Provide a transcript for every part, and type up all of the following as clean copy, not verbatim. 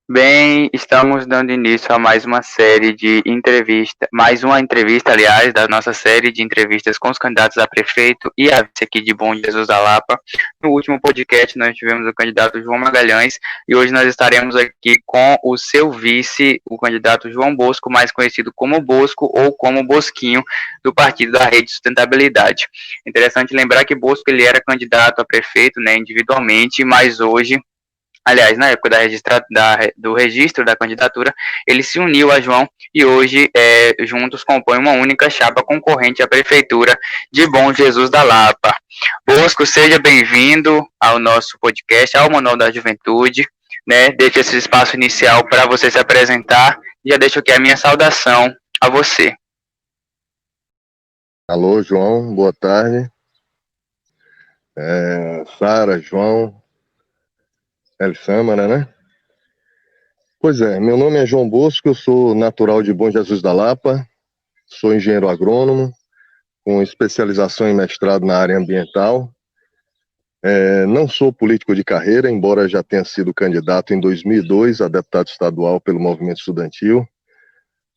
Bem, estamos dando início a mais uma série de entrevistas, mais uma entrevista, aliás, da nossa série de entrevistas com os candidatos a prefeito e a vice aqui de Bom Jesus da Lapa. No último podcast nós tivemos o candidato João Magalhães e hoje nós estaremos aqui com o seu vice, o candidato João Bosco, mais conhecido como Bosco ou como Bosquinho, do Partido da Rede Sustentabilidade. Interessante lembrar que Bosco ele era candidato a prefeito, né, individualmente, mas hoje, aliás, na época do registro da candidatura, ele se uniu a João e hoje juntos compõem uma única chapa concorrente à prefeitura de Bom Jesus da Lapa. Bosco, seja bem-vindo ao nosso podcast, ao Manual da Juventude, né? Deixo esse espaço inicial para você se apresentar e já deixo aqui a minha saudação a você. Alô, João, boa tarde. Sara, João, Elsâmara, né? Pois é, meu nome é João Bosco, eu sou natural de Bom Jesus da Lapa, sou engenheiro agrônomo, com especialização em mestrado na área ambiental. Não sou político de carreira, embora já tenha sido candidato em 2002 a deputado estadual pelo movimento estudantil,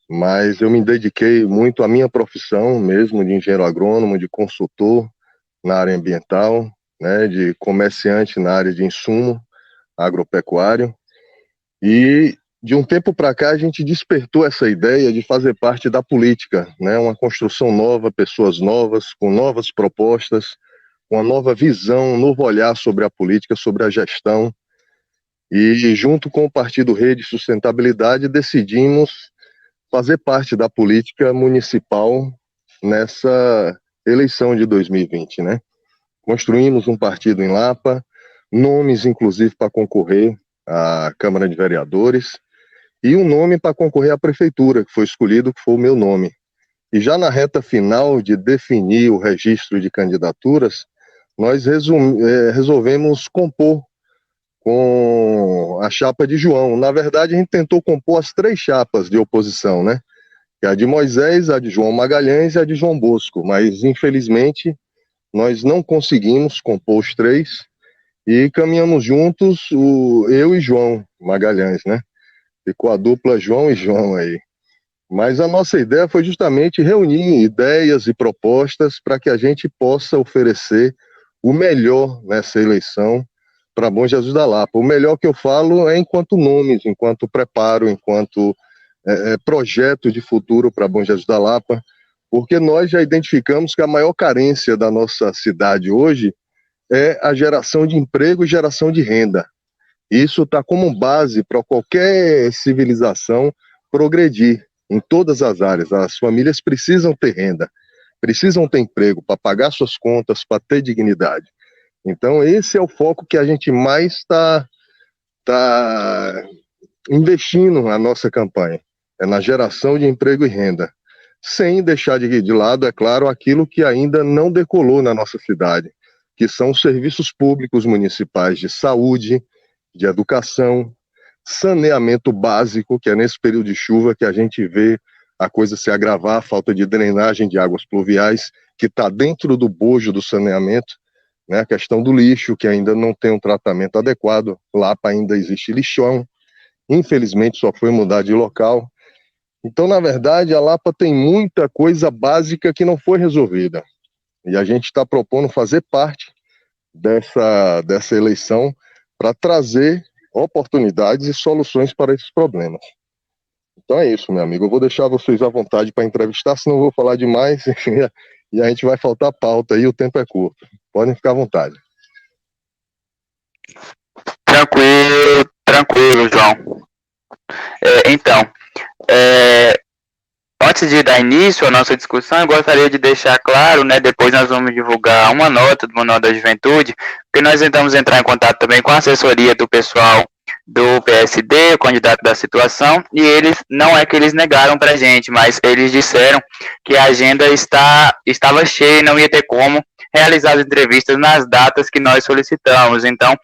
mas eu me dediquei muito à minha profissão mesmo, de engenheiro agrônomo, de consultor na área ambiental, né, de comerciante na área de insumo agropecuário, e de um tempo para cá a gente despertou essa ideia de fazer parte da política, né, uma construção nova, pessoas novas, com novas propostas, uma nova visão, um novo olhar sobre a política, sobre a gestão, e junto com o Partido Rede Sustentabilidade decidimos fazer parte da política municipal nessa eleição de 2020, né? Construímos um partido em Lapa, nomes inclusive para concorrer à Câmara de Vereadores e um nome para concorrer à Prefeitura, que foi escolhido, que foi o meu nome. E já na reta final de definir o registro de candidaturas, nós resolvemos compor com a chapa de João. Na verdade, a gente tentou compor as 3 chapas de oposição, né? Que é a de Moisés, a de João Magalhães e a de João Bosco, mas infelizmente nós não conseguimos compor os 3 e caminhamos juntos, eu e João Magalhães, né? Ficou a dupla João e João aí. Mas a nossa ideia foi justamente reunir ideias e propostas para que a gente possa oferecer o melhor nessa eleição para Bom Jesus da Lapa. O melhor que eu falo é enquanto nomes, enquanto preparo, enquanto projeto de futuro para Bom Jesus da Lapa, porque nós já identificamos que a maior carência da nossa cidade hoje é a geração de emprego e geração de renda. Isso está como base para qualquer civilização progredir em todas as áreas. As famílias precisam ter renda, precisam ter emprego para pagar suas contas, para ter dignidade. Então esse é o foco que a gente mais está investindo na nossa campanha, é na geração de emprego e renda, sem deixar de lado, é claro, aquilo que ainda não decolou na nossa cidade, que são os serviços públicos municipais de saúde, de educação, saneamento básico, que é nesse período de chuva que a gente vê a coisa se agravar, a falta de drenagem de águas pluviais, que está dentro do bojo do saneamento, né? A questão do lixo, que ainda não tem um tratamento adequado, Lapa ainda existe lixão, infelizmente só foi mudar de local. Então, na verdade, a Lapa tem muita coisa básica que não foi resolvida. E a gente está propondo fazer parte dessa eleição para trazer oportunidades e soluções para esses problemas. Então é isso, meu amigo. Eu vou deixar vocês à vontade para entrevistar, senão eu vou falar demais e a gente vai faltar pauta e o tempo é curto. Podem ficar à vontade. Tranquilo, João. Antes de dar início à nossa discussão, eu gostaria de deixar claro, né, depois nós vamos divulgar uma nota do Manual da Juventude, porque nós tentamos entrar em contato também com a assessoria do pessoal do PSD, o candidato da situação, e eles, não é que eles negaram para a gente, mas eles disseram que a agenda estava cheia e não ia ter como realizar as entrevistas nas datas que nós solicitamos. Então,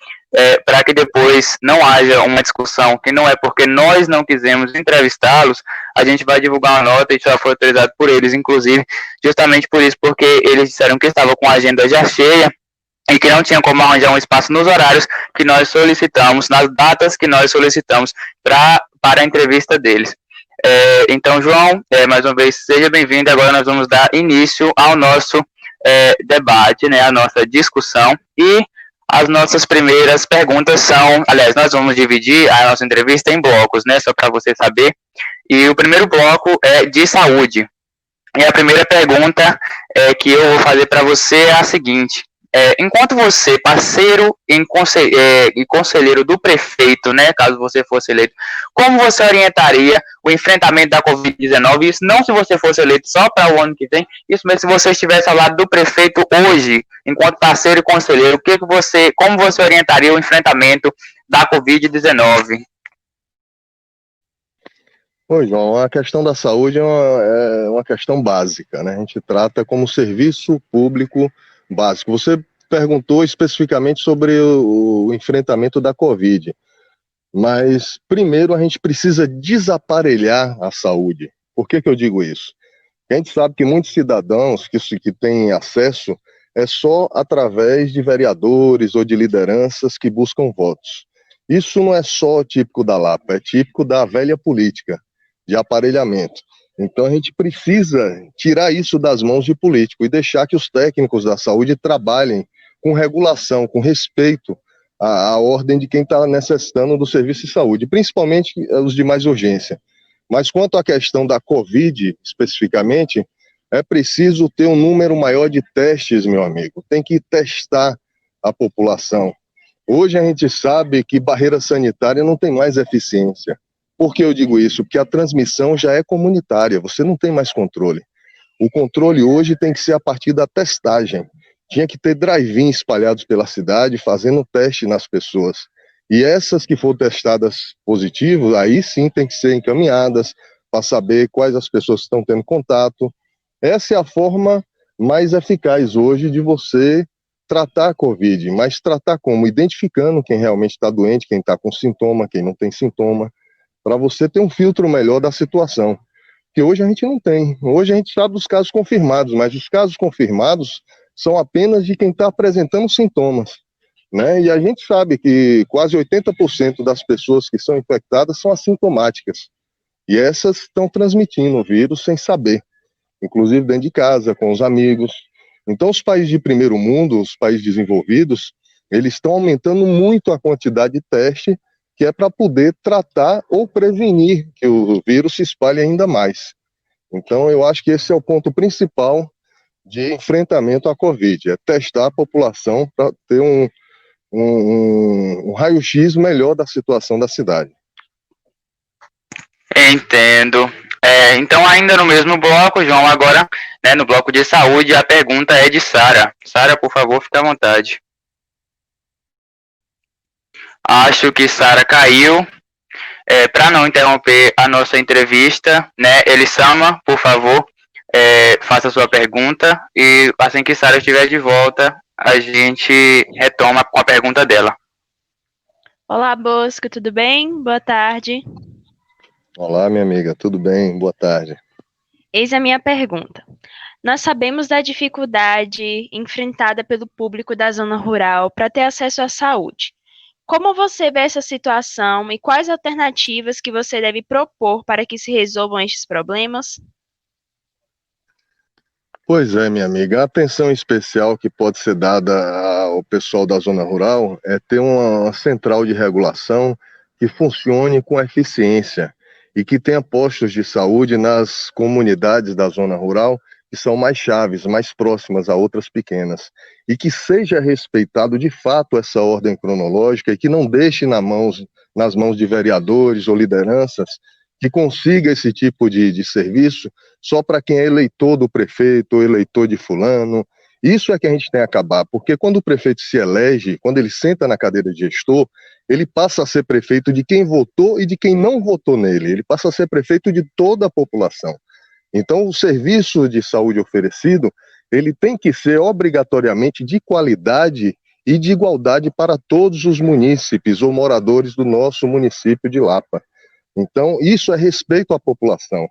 para que depois não haja uma discussão que não é porque nós não quisemos entrevistá-los, a gente vai divulgar uma nota e já foi autorizado por eles, inclusive, justamente por isso, porque eles disseram que estavam com a agenda já cheia e que não tinha como arranjar um espaço nos horários que nós solicitamos, nas datas que nós solicitamos para a entrevista deles. Então, João, mais uma vez, seja bem-vindo. Agora nós vamos dar início ao nosso debate, né, a nossa discussão, e as nossas primeiras perguntas são, aliás, nós vamos dividir a nossa entrevista em blocos, né, só para você saber, e o primeiro bloco é de saúde. E a primeira pergunta que eu vou fazer para você é a seguinte: enquanto você, parceiro e conselheiro do prefeito, né, caso você fosse eleito, como você orientaria o enfrentamento da Covid-19? Isso não se você fosse eleito só para o ano que vem, isso mesmo se você estivesse ao lado do prefeito hoje, enquanto parceiro e conselheiro, como você orientaria o enfrentamento da Covid-19? Oi, João, a questão da saúde é uma questão básica, né? A gente trata como serviço público básico. Você perguntou especificamente sobre o enfrentamento da Covid, mas primeiro a gente precisa desaparelhar a saúde. Por que eu digo isso? A gente sabe que muitos cidadãos que têm acesso é só através de vereadores ou de lideranças que buscam votos. Isso não é só típico da Lapa, é típico da velha política de aparelhamento. Então a gente precisa tirar isso das mãos de político e deixar que os técnicos da saúde trabalhem com regulação, com respeito à ordem de quem está necessitando do serviço de saúde, principalmente os de mais urgência. Mas quanto à questão da Covid, especificamente, é preciso ter um número maior de testes, meu amigo. Tem que testar a população. Hoje a gente sabe que barreira sanitária não tem mais eficiência. Por que eu digo isso? Porque a transmissão já é comunitária, você não tem mais controle. O controle hoje tem que ser a partir da testagem. Tinha que ter drive-in espalhados pela cidade, fazendo teste nas pessoas. E essas que foram testadas positivas, aí sim tem que ser encaminhadas para saber quais as pessoas que estão tendo contato. Essa é a forma mais eficaz hoje de você tratar a Covid, mas tratar como? Identificando quem realmente está doente, quem está com sintoma, quem não tem sintoma, para você ter um filtro melhor da situação, que hoje a gente não tem. Hoje a gente sabe dos casos confirmados, mas os casos confirmados são apenas de quem está apresentando sintomas, né? E a gente sabe que quase 80% das pessoas que são infectadas são assintomáticas, e essas estão transmitindo o vírus sem saber, inclusive dentro de casa, com os amigos. Então os países de primeiro mundo, os países desenvolvidos, eles estão aumentando muito a quantidade de teste, que é para poder tratar ou prevenir que o vírus se espalhe ainda mais. Então, eu acho que esse é o ponto principal de enfrentamento à Covid, é testar a população para ter um raio-x melhor da situação da cidade. Entendo. Então, ainda no mesmo bloco, João, agora, né, no bloco de saúde, a pergunta é de Sara. Sara, por favor, fique à vontade. Acho que Sara caiu. Para não interromper a nossa entrevista, né, Elisama, por favor, faça a sua pergunta, e assim que Sara estiver de volta, a gente retoma com a pergunta dela. Olá, Bosco, tudo bem? Boa tarde. Olá, minha amiga, tudo bem? Boa tarde. Eis a minha pergunta. Nós sabemos da dificuldade enfrentada pelo público da zona rural para ter acesso à saúde. Como você vê essa situação e quais alternativas que você deve propor para que se resolvam estes problemas? Pois é, minha amiga, a atenção especial que pode ser dada ao pessoal da zona rural é ter uma central de regulação que funcione com eficiência e que tenha postos de saúde nas comunidades da zona rural que são mais chaves, mais próximas a outras pequenas, e que seja respeitado de fato essa ordem cronológica e que não deixe nas mãos de vereadores ou lideranças que consiga esse tipo de serviço só para quem é eleitor do prefeito ou eleitor de fulano. Isso é que a gente tem que acabar, porque quando o prefeito se elege, quando ele senta na cadeira de gestor, ele passa a ser prefeito de quem votou e de quem não votou nele, ele passa a ser prefeito de toda a população. Então, o serviço de saúde oferecido, ele tem que ser obrigatoriamente de qualidade e de igualdade para todos os munícipes ou moradores do nosso município de Lapa. Então, isso é respeito à população.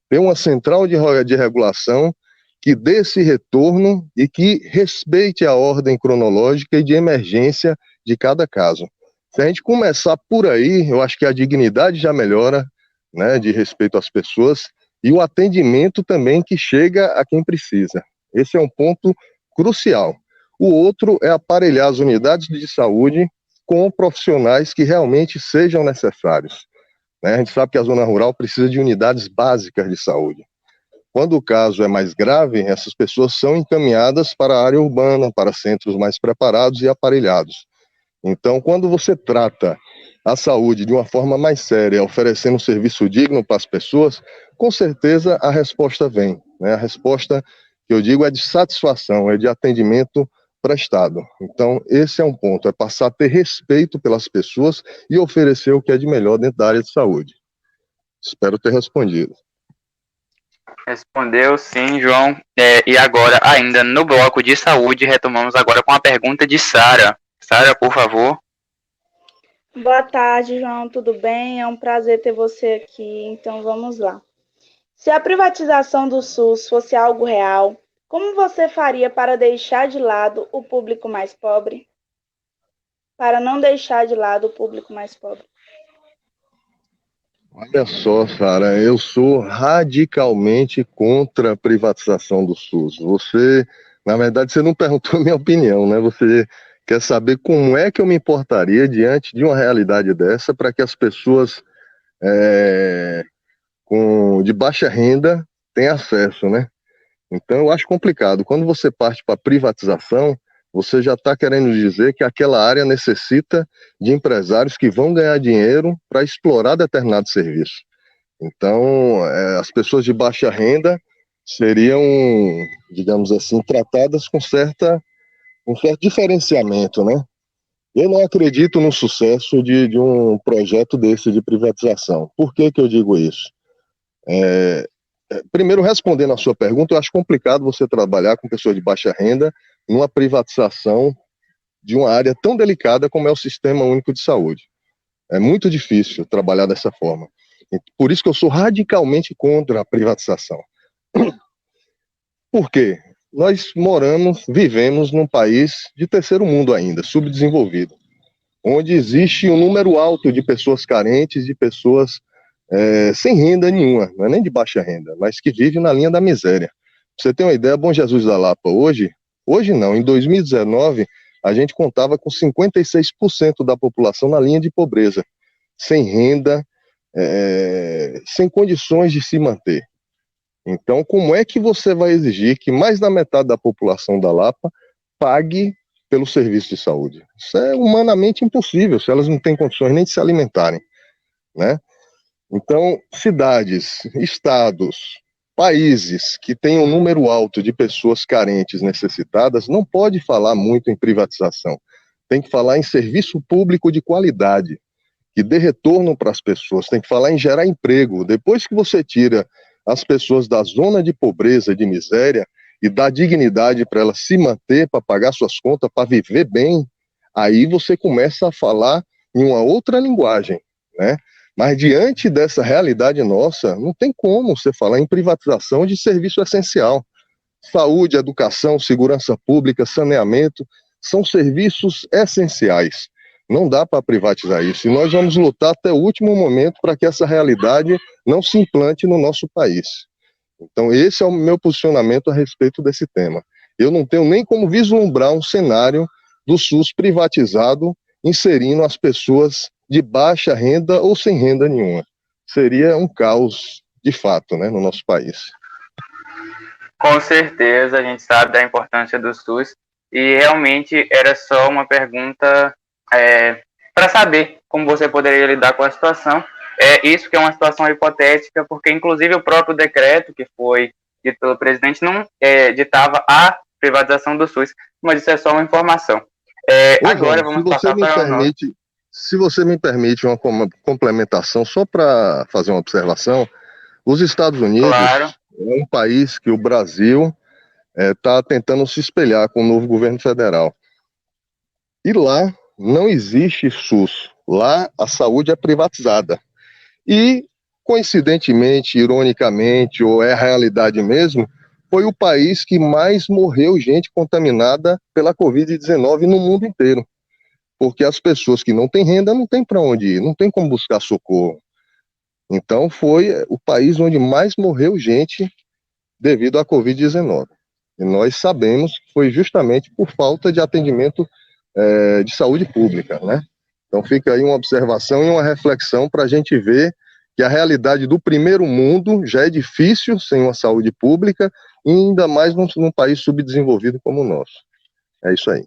Ter uma central de regulação que dê esse retorno e que respeite a ordem cronológica e de emergência de cada caso. Se a gente começar por aí, eu acho que a dignidade já melhora, né, de respeito às pessoas, e o atendimento também que chega a quem precisa. Esse é um ponto crucial. O outro é aparelhar as unidades de saúde com profissionais que realmente sejam necessários, né? A gente sabe que a zona rural precisa de unidades básicas de saúde. Quando o caso é mais grave, essas pessoas são encaminhadas para a área urbana, para centros mais preparados e aparelhados. Então, quando você trata a saúde de uma forma mais séria, oferecendo um serviço digno para as pessoas, com certeza a resposta vem, né? A resposta que eu digo é de satisfação, é de atendimento prestado. Então, esse é um ponto, é passar a ter respeito pelas pessoas e oferecer o que é de melhor dentro da área de saúde. Espero ter respondido. Respondeu sim, João. E agora, ainda no bloco de saúde, retomamos agora com a pergunta de Sara. Sara, por favor. Boa tarde, João, tudo bem? É um prazer ter você aqui, então vamos lá. Se a privatização do SUS fosse algo real, como você faria para deixar de lado o público mais pobre? Para não deixar de lado o público mais pobre. Olha só, Sara, eu sou radicalmente contra a privatização do SUS. Você, na verdade, você não perguntou a minha opinião, né? Você quer saber como é que eu me portaria diante de uma realidade dessa para que as pessoas de baixa renda tenham acesso, né? Então, eu acho complicado. Quando você parte para a privatização, você já está querendo dizer que aquela área necessita de empresários que vão ganhar dinheiro para explorar determinado serviço. Então, as pessoas de baixa renda seriam, digamos assim, tratadas com um certo diferenciamento, né? Eu não acredito no sucesso de um projeto desse de privatização. Por que que eu digo isso? Primeiro, respondendo a sua pergunta, eu acho complicado você trabalhar com pessoas de baixa renda numa privatização de uma área tão delicada como é o Sistema Único de Saúde. É muito difícil trabalhar dessa forma. Por isso que eu sou radicalmente contra a privatização. Por quê? Nós vivemos num país de terceiro mundo ainda, subdesenvolvido, onde existe um número alto de pessoas carentes, de pessoas sem renda nenhuma, não é nem de baixa renda, mas que vivem na linha da miséria. Pra você ter uma ideia, Bom Jesus da Lapa hoje não, em 2019, a gente contava com 56% da população na linha de pobreza, sem renda, sem condições de se manter. Então, como é que você vai exigir que mais da metade da população da Lapa pague pelo serviço de saúde? Isso é humanamente impossível, se elas não têm condições nem de se alimentarem, né? Então, cidades, estados, países que têm um número alto de pessoas carentes, necessitadas, não pode falar muito em privatização. Tem que falar em serviço público de qualidade, que dê retorno para as pessoas. Tem que falar em gerar emprego. Depois que você tira as pessoas da zona de pobreza, de miséria, e dá dignidade para elas se manter, para pagar suas contas, para viver bem, aí você começa a falar em uma outra linguagem, né? Mas diante dessa realidade nossa, não tem como você falar em privatização de serviço essencial. Saúde, educação, segurança pública, saneamento, são serviços essenciais. Não dá para privatizar isso. E nós vamos lutar até o último momento para que essa realidade não se implante no nosso país. Então, esse é o meu posicionamento a respeito desse tema. Eu não tenho nem como vislumbrar um cenário do SUS privatizado, inserindo as pessoas de baixa renda ou sem renda nenhuma. Seria um caos, de fato, né, no nosso país. Com certeza, a gente sabe da importância do SUS e realmente era só uma pergunta para saber como você poderia lidar com a situação. Isso que é uma situação hipotética, porque inclusive o próprio decreto que foi dito pelo presidente não ditava a privatização do SUS, mas isso é só uma informação. Agora vamos passar para o nosso... Se você me permite uma complementação, só para fazer uma observação, os Estados Unidos Claro. É um país que o Brasil está tentando se espelhar com o novo governo federal. E lá não existe SUS, lá a saúde é privatizada. E, coincidentemente, ironicamente, ou é a realidade mesmo, foi o país que mais morreu gente contaminada pela Covid-19 no mundo inteiro. Porque as pessoas que não têm renda não têm para onde ir, não tem como buscar socorro. Então foi o país onde mais morreu gente devido à Covid-19. E nós sabemos que foi justamente por falta de atendimento de saúde pública, né? Então fica aí uma observação e uma reflexão para a gente ver que a realidade do primeiro mundo já é difícil sem uma saúde pública, e ainda mais num país subdesenvolvido como o nosso. É isso aí.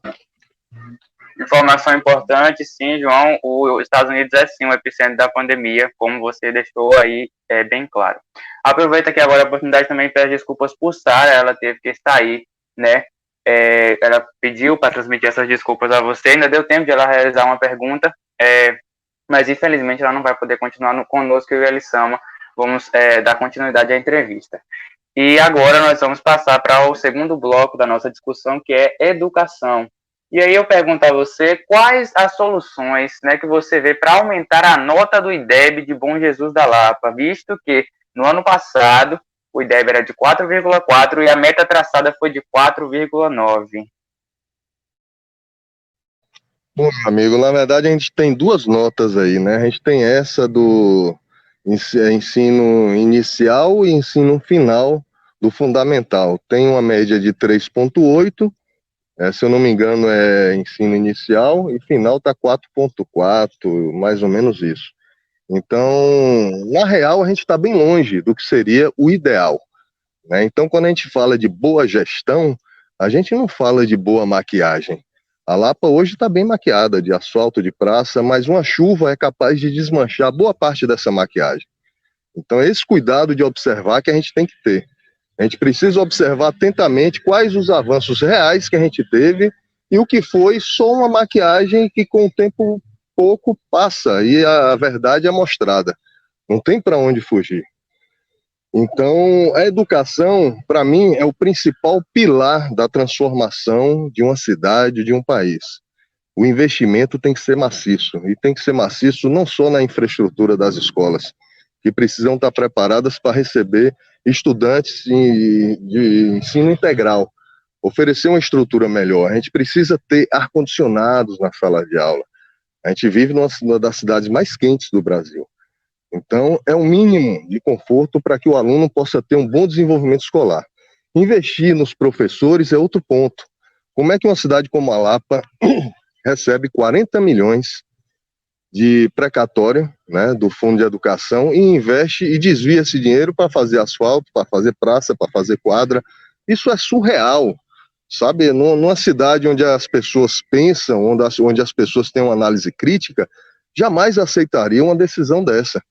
Informação importante, sim, João, os Estados Unidos é sim o epicentro da pandemia, como você deixou aí bem claro. Aproveita que agora a oportunidade também peço desculpas por Sara, ela teve que sair, né? Ela pediu para transmitir essas desculpas a você, ainda deu tempo de ela realizar uma pergunta, mas infelizmente ela não vai poder continuar conosco, eu e a Elissama vamos dar continuidade à entrevista. E agora nós vamos passar para o segundo bloco da nossa discussão, que é educação. E aí eu pergunto a você, quais as soluções, né, que você vê para aumentar a nota do IDEB de Bom Jesus da Lapa, visto que no ano passado o IDEB era de 4,4 e a meta traçada foi de 4,9. Bom, meu amigo, na verdade a gente tem duas notas aí, né? A gente tem essa do ensino inicial e ensino final do fundamental. Tem uma média de 3,8, se eu não me engano é ensino inicial, e final está 4,4, mais ou menos isso. Então, na real, a gente está bem longe do que seria o ideal, né? Então, quando a gente fala de boa gestão, a gente não fala de boa maquiagem. A Lapa hoje está bem maquiada, de asfalto de praça, mas uma chuva é capaz de desmanchar boa parte dessa maquiagem. Então, é esse cuidado de observar que a gente tem que ter. A gente precisa observar atentamente quais os avanços reais que a gente teve e o que foi só uma maquiagem que com o tempo pouco passa e a verdade é mostrada. Não tem para onde fugir. Então, a educação, para mim, é o principal pilar da transformação de uma cidade, de um país. O investimento tem que ser maciço, e tem que ser maciço não só na infraestrutura das escolas, que precisam estar preparadas para receber estudantes de ensino integral, oferecer uma estrutura melhor. A gente precisa ter ar-condicionados na sala de aula. A gente vive numa das cidades mais quentes do Brasil. Então, é um mínimo de conforto para que o aluno possa ter um bom desenvolvimento escolar. Investir nos professores é outro ponto. Como é que uma cidade como a Lapa recebe 40 milhões de precatório, né, do Fundo de Educação, e investe e desvia esse dinheiro para fazer asfalto, para fazer praça, para fazer quadra? Isso é surreal, sabe? Numa cidade onde as pessoas pensam, onde as pessoas têm uma análise crítica, jamais aceitariam uma decisão dessa.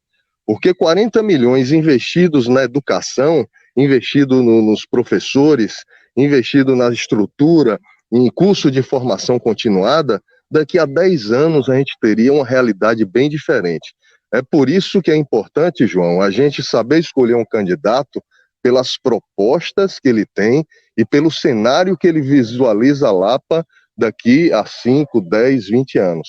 Porque 40 milhões investidos na educação, investido nos professores, investido na estrutura, em curso de formação continuada, daqui a 10 anos a gente teria uma realidade bem diferente. É por isso que é importante, João, a gente saber escolher um candidato pelas propostas que ele tem e pelo cenário que ele visualiza a Lapa daqui a 5, 10, 20 anos.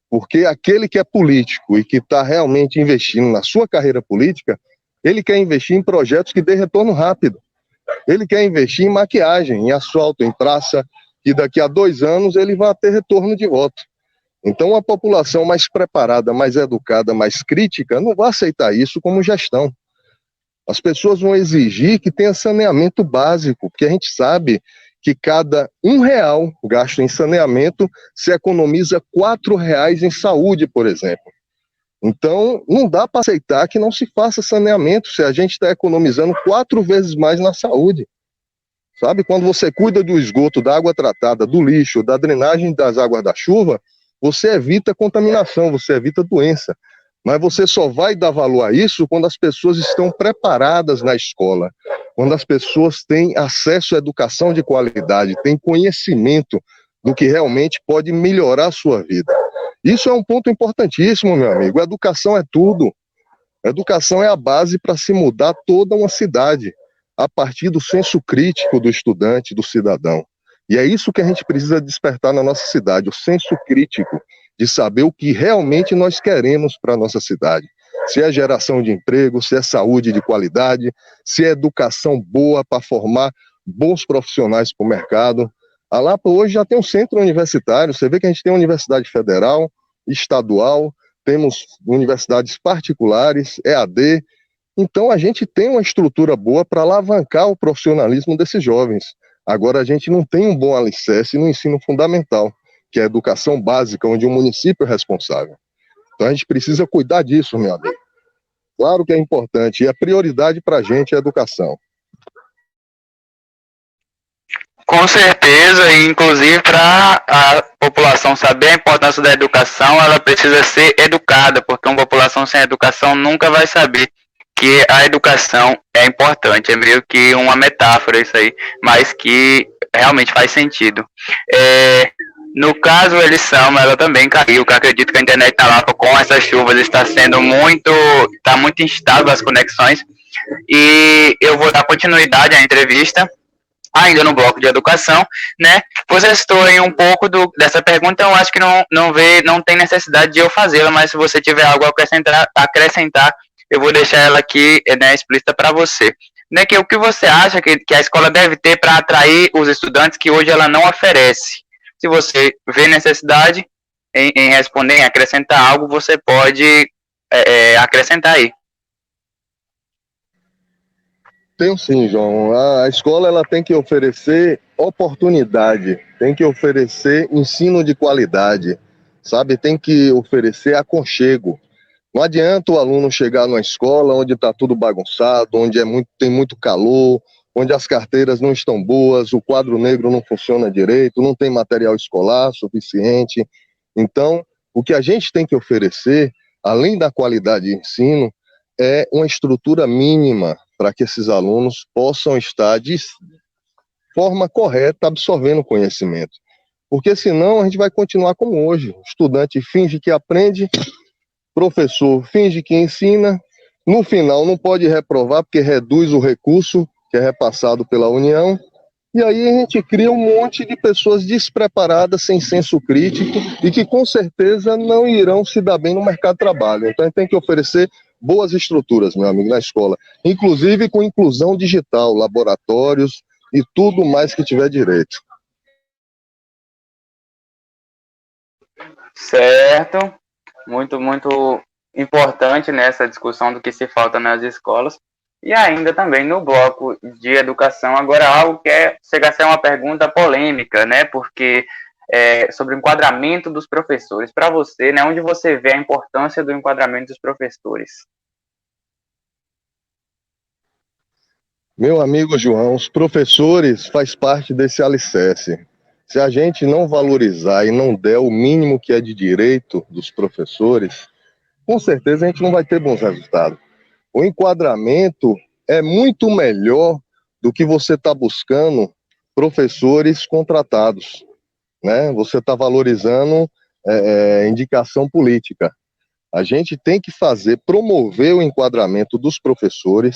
Porque aquele que é político e que está realmente investindo na sua carreira política, ele quer investir em projetos que dê retorno rápido. Ele quer investir em maquiagem, em asfalto, em praça, que daqui a 2 anos ele vai ter retorno de voto. Então, a população mais preparada, mais educada, mais crítica, não vai aceitar isso como gestão. As pessoas vão exigir que tenha saneamento básico, porque a gente sabe que cada R$1 gasto em saneamento se economiza R$4 em saúde, por exemplo. Então, não dá para aceitar que não se faça saneamento se a gente está economizando 4 vezes mais na saúde. Sabe, quando você cuida do esgoto, da água tratada, do lixo, da drenagem das águas da chuva, você evita contaminação, você evita doença. Mas você só vai dar valor a isso quando as pessoas estão preparadas na escola, quando as pessoas têm acesso à educação de qualidade, têm conhecimento do que realmente pode melhorar a sua vida. Isso é um ponto importantíssimo, meu amigo. A educação é tudo. A educação é a base para se mudar toda uma cidade, a partir do senso crítico do estudante, do cidadão. E é isso que a gente precisa despertar na nossa cidade, o senso crítico de saber o que realmente nós queremos para a nossa cidade. Se é geração de emprego, se é saúde de qualidade, se é educação boa para formar bons profissionais para o mercado. A Lapa hoje já tem um centro universitário, você vê que a gente tem universidade federal, estadual, temos universidades particulares, EAD, então a gente tem uma estrutura boa para alavancar o profissionalismo desses jovens. Agora a gente não tem um bom alicerce no ensino fundamental, que é a educação básica, onde o município é responsável. Então a gente precisa cuidar disso, meu amigo. Claro que é importante, e a prioridade para a gente é a educação. Com certeza, e inclusive para a população saber a importância da educação, ela precisa ser educada, porque uma população sem educação nunca vai saber que a educação é importante. É meio que uma metáfora isso aí, mas que realmente faz sentido. No caso, a Elisama, ela também caiu, que eu acredito que a internet na Lapa, com essas chuvas, está muito instável as conexões, e eu vou dar continuidade à entrevista, ainda no bloco de educação, né? Você citou aí um pouco dessa pergunta, eu acho que não tem necessidade de eu fazê-la, mas se você tiver algo a acrescentar, eu vou deixar ela aqui, né, explícita para você. Né, que o que você acha que a escola deve ter para atrair os estudantes que hoje ela não oferece? Se você vê necessidade em responder, em acrescentar algo, você pode acrescentar aí. Tenho sim, João. A escola ela tem que oferecer oportunidade, tem que oferecer ensino de qualidade, sabe? Tem que oferecer aconchego. Não adianta o aluno chegar numa escola onde está tudo bagunçado, onde tem muito calor, onde as carteiras não estão boas, o quadro negro não funciona direito, não tem material escolar suficiente. Então, o que a gente tem que oferecer, além da qualidade de ensino, é uma estrutura mínima para que esses alunos possam estar de forma correta absorvendo conhecimento. Porque senão a gente vai continuar como hoje. O estudante finge que aprende, professor finge que ensina, no final não pode reprovar porque reduz o recurso que é repassado pela União, e aí a gente cria um monte de pessoas despreparadas, sem senso crítico, e que com certeza não irão se dar bem no mercado de trabalho. Então a gente tem que oferecer boas estruturas, meu amigo, na escola, inclusive com inclusão digital, laboratórios e tudo mais que tiver direito. Certo, muito, muito importante nessa discussão do que se falta nas escolas. E ainda também no bloco de educação, agora algo que chega a ser uma pergunta polêmica, né? Porque sobre o enquadramento dos professores. Para você, né, onde você vê a importância do enquadramento dos professores? Meu amigo João, os professores faz parte desse alicerce. Se a gente não valorizar e não der o mínimo que é de direito dos professores, com certeza a gente não vai ter bons resultados. O enquadramento é muito melhor do que você está buscando professores contratados, né? Você está valorizando indicação política. A gente tem que promover o enquadramento dos professores,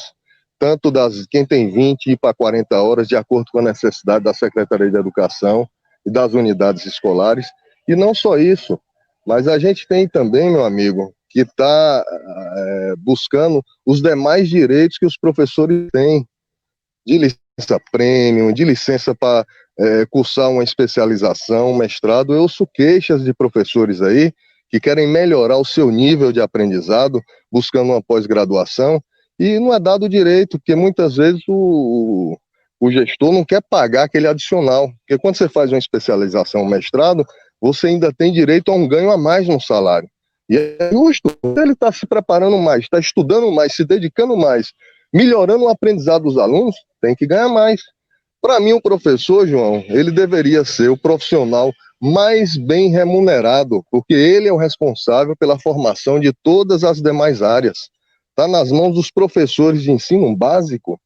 tanto quem tem 20 e para 40 horas, de acordo com a necessidade da Secretaria de Educação e das unidades escolares. E não só isso, mas a gente tem também, meu amigo, que está buscando os demais direitos que os professores têm, de licença premium, de licença para cursar uma especialização, um mestrado. Eu ouço queixas de professores aí que querem melhorar o seu nível de aprendizado, buscando uma pós-graduação, e não é dado direito, porque muitas vezes o gestor não quer pagar aquele adicional, porque quando você faz uma especialização, um mestrado, você ainda tem direito a um ganho a mais no salário. E é justo, ele está se preparando mais, está estudando mais, se dedicando mais, melhorando o aprendizado dos alunos, tem que ganhar mais. Para mim, o professor, João, ele deveria ser o profissional mais bem remunerado, porque ele é o responsável pela formação de todas as demais áreas. Está nas mãos dos professores de ensino básico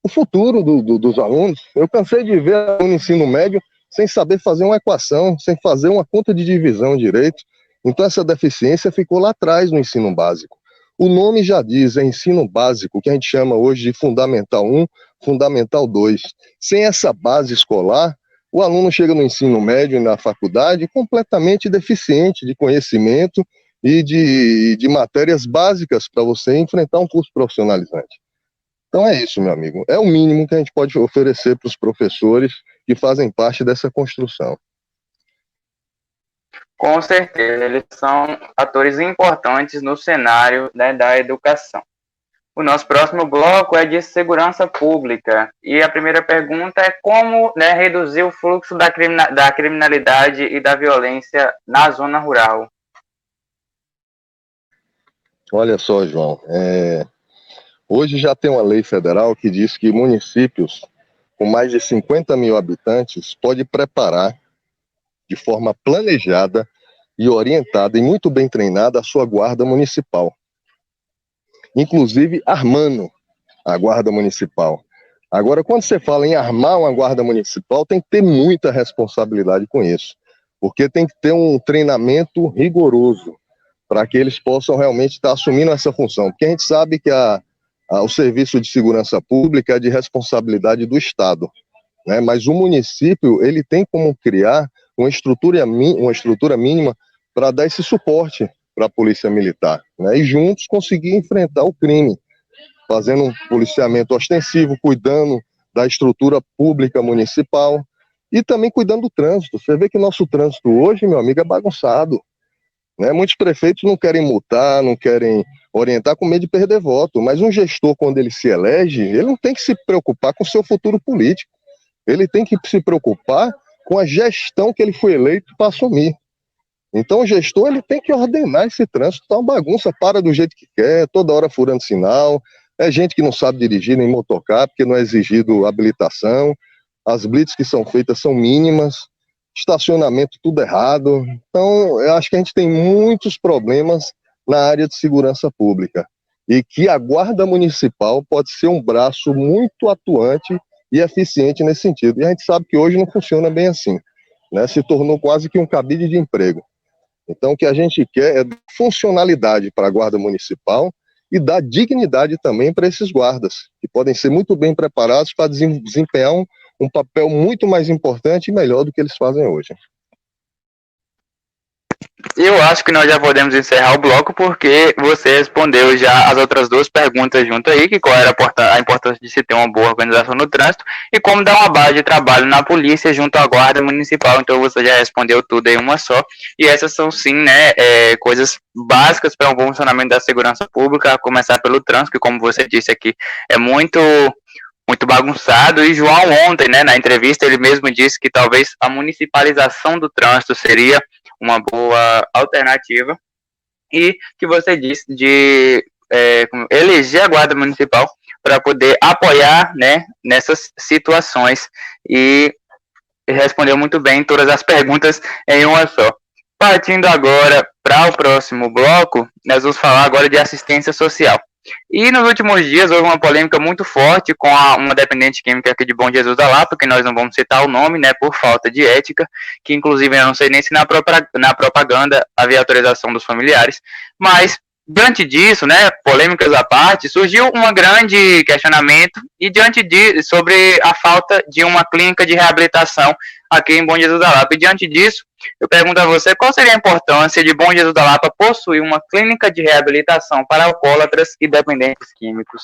o futuro dos alunos. Eu cansei de ver aluno ensino médio sem saber fazer uma equação, sem fazer uma conta de divisão direito. Então essa deficiência ficou lá atrás no ensino básico. O nome já diz, é ensino básico, que a gente chama hoje de Fundamental 1, Fundamental 2. Sem essa base escolar, o aluno chega no ensino médio e na faculdade completamente deficiente de conhecimento e de matérias básicas para você enfrentar um curso profissionalizante. Então é isso, meu amigo. É o mínimo que a gente pode oferecer para os professores que fazem parte dessa construção. Com certeza, eles são atores importantes no cenário, né, da educação. O nosso próximo bloco é de segurança pública. E a primeira pergunta é como, né, reduzir o fluxo da criminalidade e da violência na zona rural. Olha só, João, hoje já tem uma lei federal que diz que municípios com mais de 50 mil habitantes podem preparar de forma planejada e orientada e muito bem treinada a sua guarda municipal, inclusive armando a guarda municipal. Agora, quando você fala em armar uma guarda municipal, tem que ter muita responsabilidade com isso, porque tem que ter um treinamento rigoroso para que eles possam realmente estar assumindo essa função, porque a gente sabe que o serviço de segurança pública é de responsabilidade do Estado, né? Mas o município ele tem como criar uma estrutura mínima para dar esse suporte para a polícia militar, né? E juntos conseguir enfrentar o crime, fazendo um policiamento ostensivo, cuidando da estrutura pública municipal e também cuidando do trânsito. Você vê que nosso trânsito hoje, meu amigo, é bagunçado, né? Muitos prefeitos não querem multar, não querem orientar com medo de perder voto, mas um gestor, quando ele se elege, ele não tem que se preocupar com o seu futuro político, ele tem que se preocupar com a gestão que ele foi eleito para assumir. Então o gestor ele tem que ordenar esse trânsito, tá uma bagunça, para do jeito que quer, toda hora furando sinal, é gente que não sabe dirigir nem motocar, porque não é exigido habilitação, as blitz que são feitas são mínimas, estacionamento tudo errado. Então eu acho que a gente tem muitos problemas na área de segurança pública e que a guarda municipal pode ser um braço muito atuante e eficiente nesse sentido. E a gente sabe que hoje não funciona bem assim, né? Se tornou quase que um cabide de emprego. Então, o que a gente quer é funcionalidade para a guarda municipal e dar dignidade também para esses guardas, que podem ser muito bem preparados para desempenhar um papel muito mais importante e melhor do que eles fazem hoje. Eu acho que nós já podemos encerrar o bloco porque você respondeu já as outras duas perguntas junto aí, que qual era a importância de se ter uma boa organização no trânsito e como dar uma base de trabalho na polícia junto à guarda municipal. Então você já respondeu tudo em uma só. E essas são sim, né, coisas básicas para um bom funcionamento da segurança pública, a começar pelo trânsito, que como você disse aqui, é muito bagunçado. E João ontem, né, na entrevista, ele mesmo disse que talvez a municipalização do trânsito seria uma boa alternativa, e que você disse de eleger a guarda municipal para poder apoiar, né, nessas situações, e respondeu muito bem todas as perguntas em uma só. Partindo agora para o próximo bloco, nós vamos falar agora de assistência social. E nos últimos dias houve uma polêmica muito forte com uma dependente química aqui de Bom Jesus da Lapa, que nós não vamos citar o nome, né, por falta de ética, que inclusive eu não sei nem se na propaganda havia autorização dos familiares, mas diante disso, né, polêmicas à parte, surgiu um grande questionamento e sobre a falta de uma clínica de reabilitação aqui em Bom Jesus da Lapa. E diante disso, eu pergunto a você, qual seria a importância de Bom Jesus da Lapa possuir uma clínica de reabilitação para alcoólatras e dependentes químicos?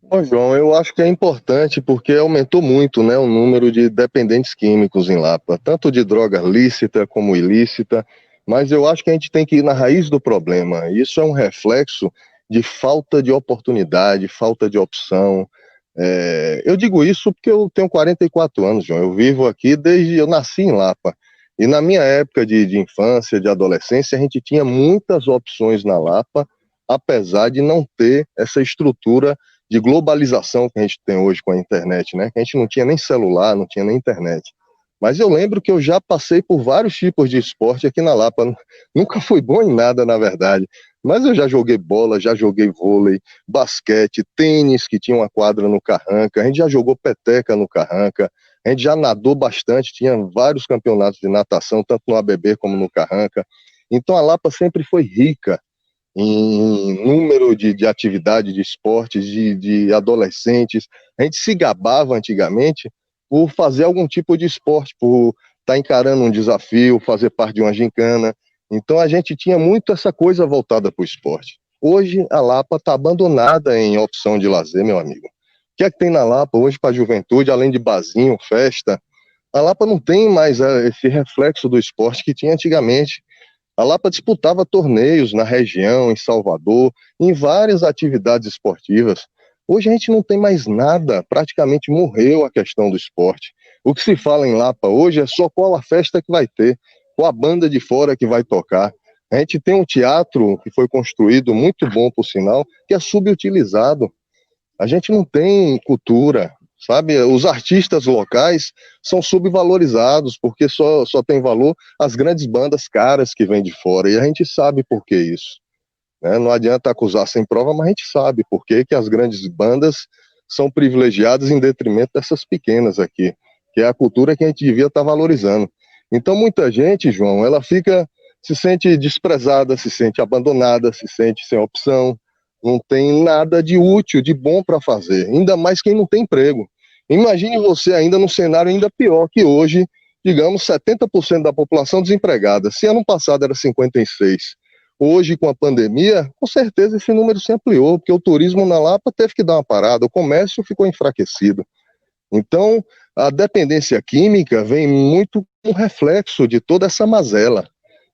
Bom, João, eu acho que é importante porque aumentou muito, né, o número de dependentes químicos em Lapa, tanto de droga lícita como ilícita, mas eu acho que a gente tem que ir na raiz do problema. Isso é um reflexo de falta de oportunidade, falta de opção. Eu digo isso porque eu tenho 44 anos, João. Eu vivo aqui eu nasci em Lapa. E na minha época de infância, de adolescência, a gente tinha muitas opções na Lapa, apesar de não ter essa estrutura de globalização que a gente tem hoje com a internet, né? Que a gente não tinha nem celular, não tinha nem internet. Mas eu lembro que eu já passei por vários tipos de esporte aqui na Lapa. Nunca fui bom em nada, na verdade. Mas eu já joguei bola, já joguei vôlei, basquete, tênis, que tinha uma quadra no Carranca. A gente já jogou peteca no Carranca. A gente já nadou bastante, tinha vários campeonatos de natação, tanto no ABB como no Carranca. Então a Lapa sempre foi rica em número de atividade, de esportes, de adolescentes. A gente se gabava antigamente por fazer algum tipo de esporte, por estar encarando um desafio, fazer parte de uma gincana. Então a gente tinha muito essa coisa voltada para o esporte. Hoje a Lapa está abandonada em opção de lazer, meu amigo. O que é que tem na Lapa hoje para a juventude, além de barzinho, festa? A Lapa não tem mais esse reflexo do esporte que tinha antigamente. A Lapa disputava torneios na região, em Salvador, em várias atividades esportivas. Hoje a gente não tem mais nada, praticamente morreu a questão do esporte. O que se fala em Lapa hoje é só qual a festa que vai ter, qual a banda de fora que vai tocar. A gente tem um teatro que foi construído, muito bom por sinal, que é subutilizado. A gente não tem cultura, sabe? Os artistas locais são subvalorizados, porque só tem valor as grandes bandas caras que vêm de fora, e a gente sabe por que isso, né? Não adianta acusar sem prova, mas a gente sabe por que as grandes bandas são privilegiadas em detrimento dessas pequenas aqui, que é a cultura que a gente devia estar valorizando. Então muita gente, João, ela se sente desprezada, se sente abandonada, se sente sem opção, não tem nada de útil, de bom para fazer, ainda mais quem não tem emprego. Imagine você ainda num cenário ainda pior que hoje, digamos, 70% da população desempregada. Se ano passado era 56%, hoje com a pandemia, com certeza esse número se ampliou, porque o turismo na Lapa teve que dar uma parada, o comércio ficou enfraquecido. Então, a dependência química vem muito um reflexo de toda essa mazela,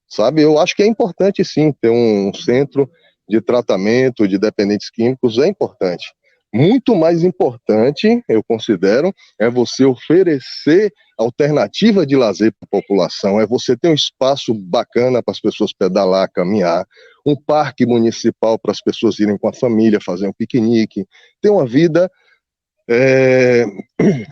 sabe? Eu acho que é importante sim ter um centro de tratamento de dependentes químicos, é importante. Muito mais importante, eu considero, é você oferecer alternativa de lazer para a população, é você ter um espaço bacana para as pessoas pedalar, caminhar, um parque municipal para as pessoas irem com a família, fazer um piquenique, ter uma vida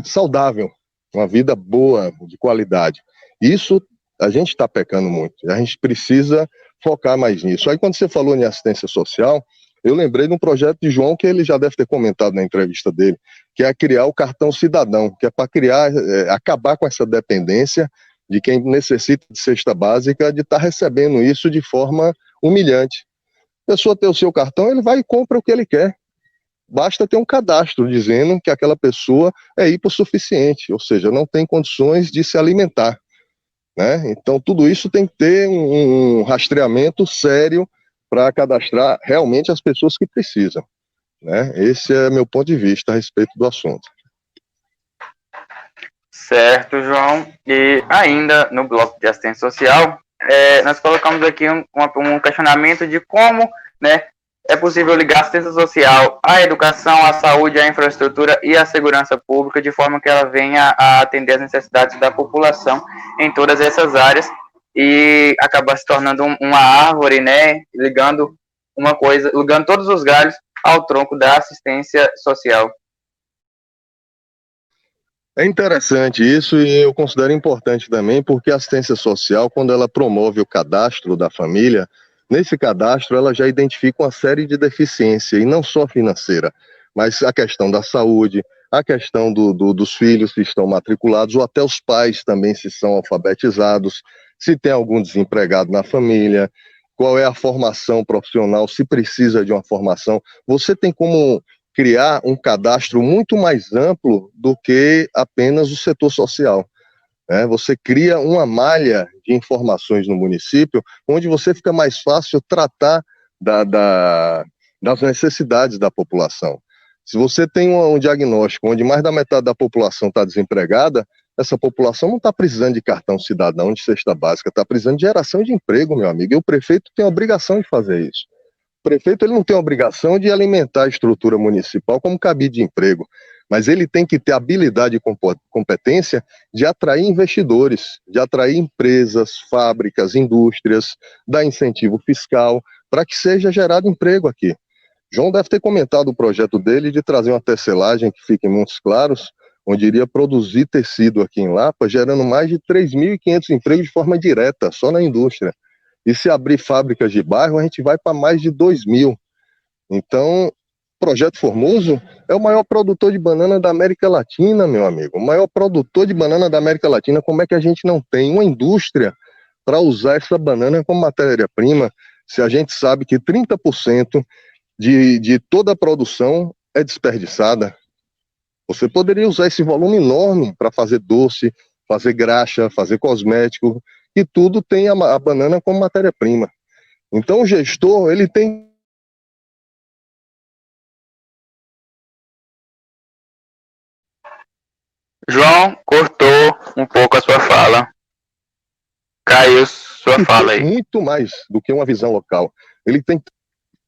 saudável, uma vida boa, de qualidade. Isso a gente está pecando muito, a gente precisa focar mais nisso. Aí quando você falou em assistência social, eu lembrei de um projeto de João que ele já deve ter comentado na entrevista dele, que é criar o cartão cidadão, que é para acabar com essa dependência de quem necessita de cesta básica, de estar recebendo isso de forma humilhante. A pessoa ter o seu cartão, ele vai e compra o que ele quer. Basta ter um cadastro dizendo que aquela pessoa é hipossuficiente, ou seja, não tem condições de se alimentar, né? Então tudo isso tem que ter um rastreamento sério para cadastrar realmente as pessoas que precisam, né? Esse é meu ponto de vista a respeito do assunto. Certo, João. E ainda no bloco de assistência social, nós colocamos aqui um questionamento de como, né, é possível ligar a assistência social à educação, à saúde, à infraestrutura e à segurança pública, de forma que ela venha a atender as necessidades da população em todas essas áreas e acabar se tornando uma árvore, né, ligando todos os galhos ao tronco da assistência social. É interessante isso e eu considero importante também porque a assistência social, quando ela promove o cadastro da família, nesse cadastro ela já identifica uma série de deficiências, e não só financeira, mas a questão da saúde, a questão dos filhos que estão matriculados, ou até os pais também se são alfabetizados, se tem algum desempregado na família, qual é a formação profissional, se precisa de uma formação. Você tem como criar um cadastro muito mais amplo do que apenas o setor social, né? Você cria uma malha de informações no município, onde você fica mais fácil tratar das necessidades da população. Se você tem um diagnóstico onde mais da metade da população está desempregada, essa população não está precisando de cartão cidadão, de cesta básica, está precisando de geração de emprego, meu amigo, e o prefeito tem a obrigação de fazer isso. O prefeito ele não tem a obrigação de alimentar a estrutura municipal como cabide de emprego, mas ele tem que ter habilidade e competência de atrair investidores, de atrair empresas, fábricas, indústrias, dar incentivo fiscal para que seja gerado emprego aqui. João deve ter comentado o projeto dele de trazer uma tecelagem que fique em Montes Claros, onde iria produzir tecido aqui em Lapa, gerando mais de 3.500 empregos de forma direta, só na indústria. E se abrir fábricas de bairro, a gente vai para mais de 2.000. Então, o Projeto Formoso é o maior produtor de banana da América Latina, meu amigo. O maior produtor de banana da América Latina. Como é que a gente não tem uma indústria para usar essa banana como matéria-prima, se a gente sabe que 30% de toda a produção é desperdiçada? Você poderia usar esse volume enorme para fazer doce, fazer graxa, fazer cosmético, e tudo tem a banana como matéria-prima. Então o gestor, ele tem João, cortou um pouco a sua fala. Caiu sua fala aí. Muito mais do que uma visão local. Ele tem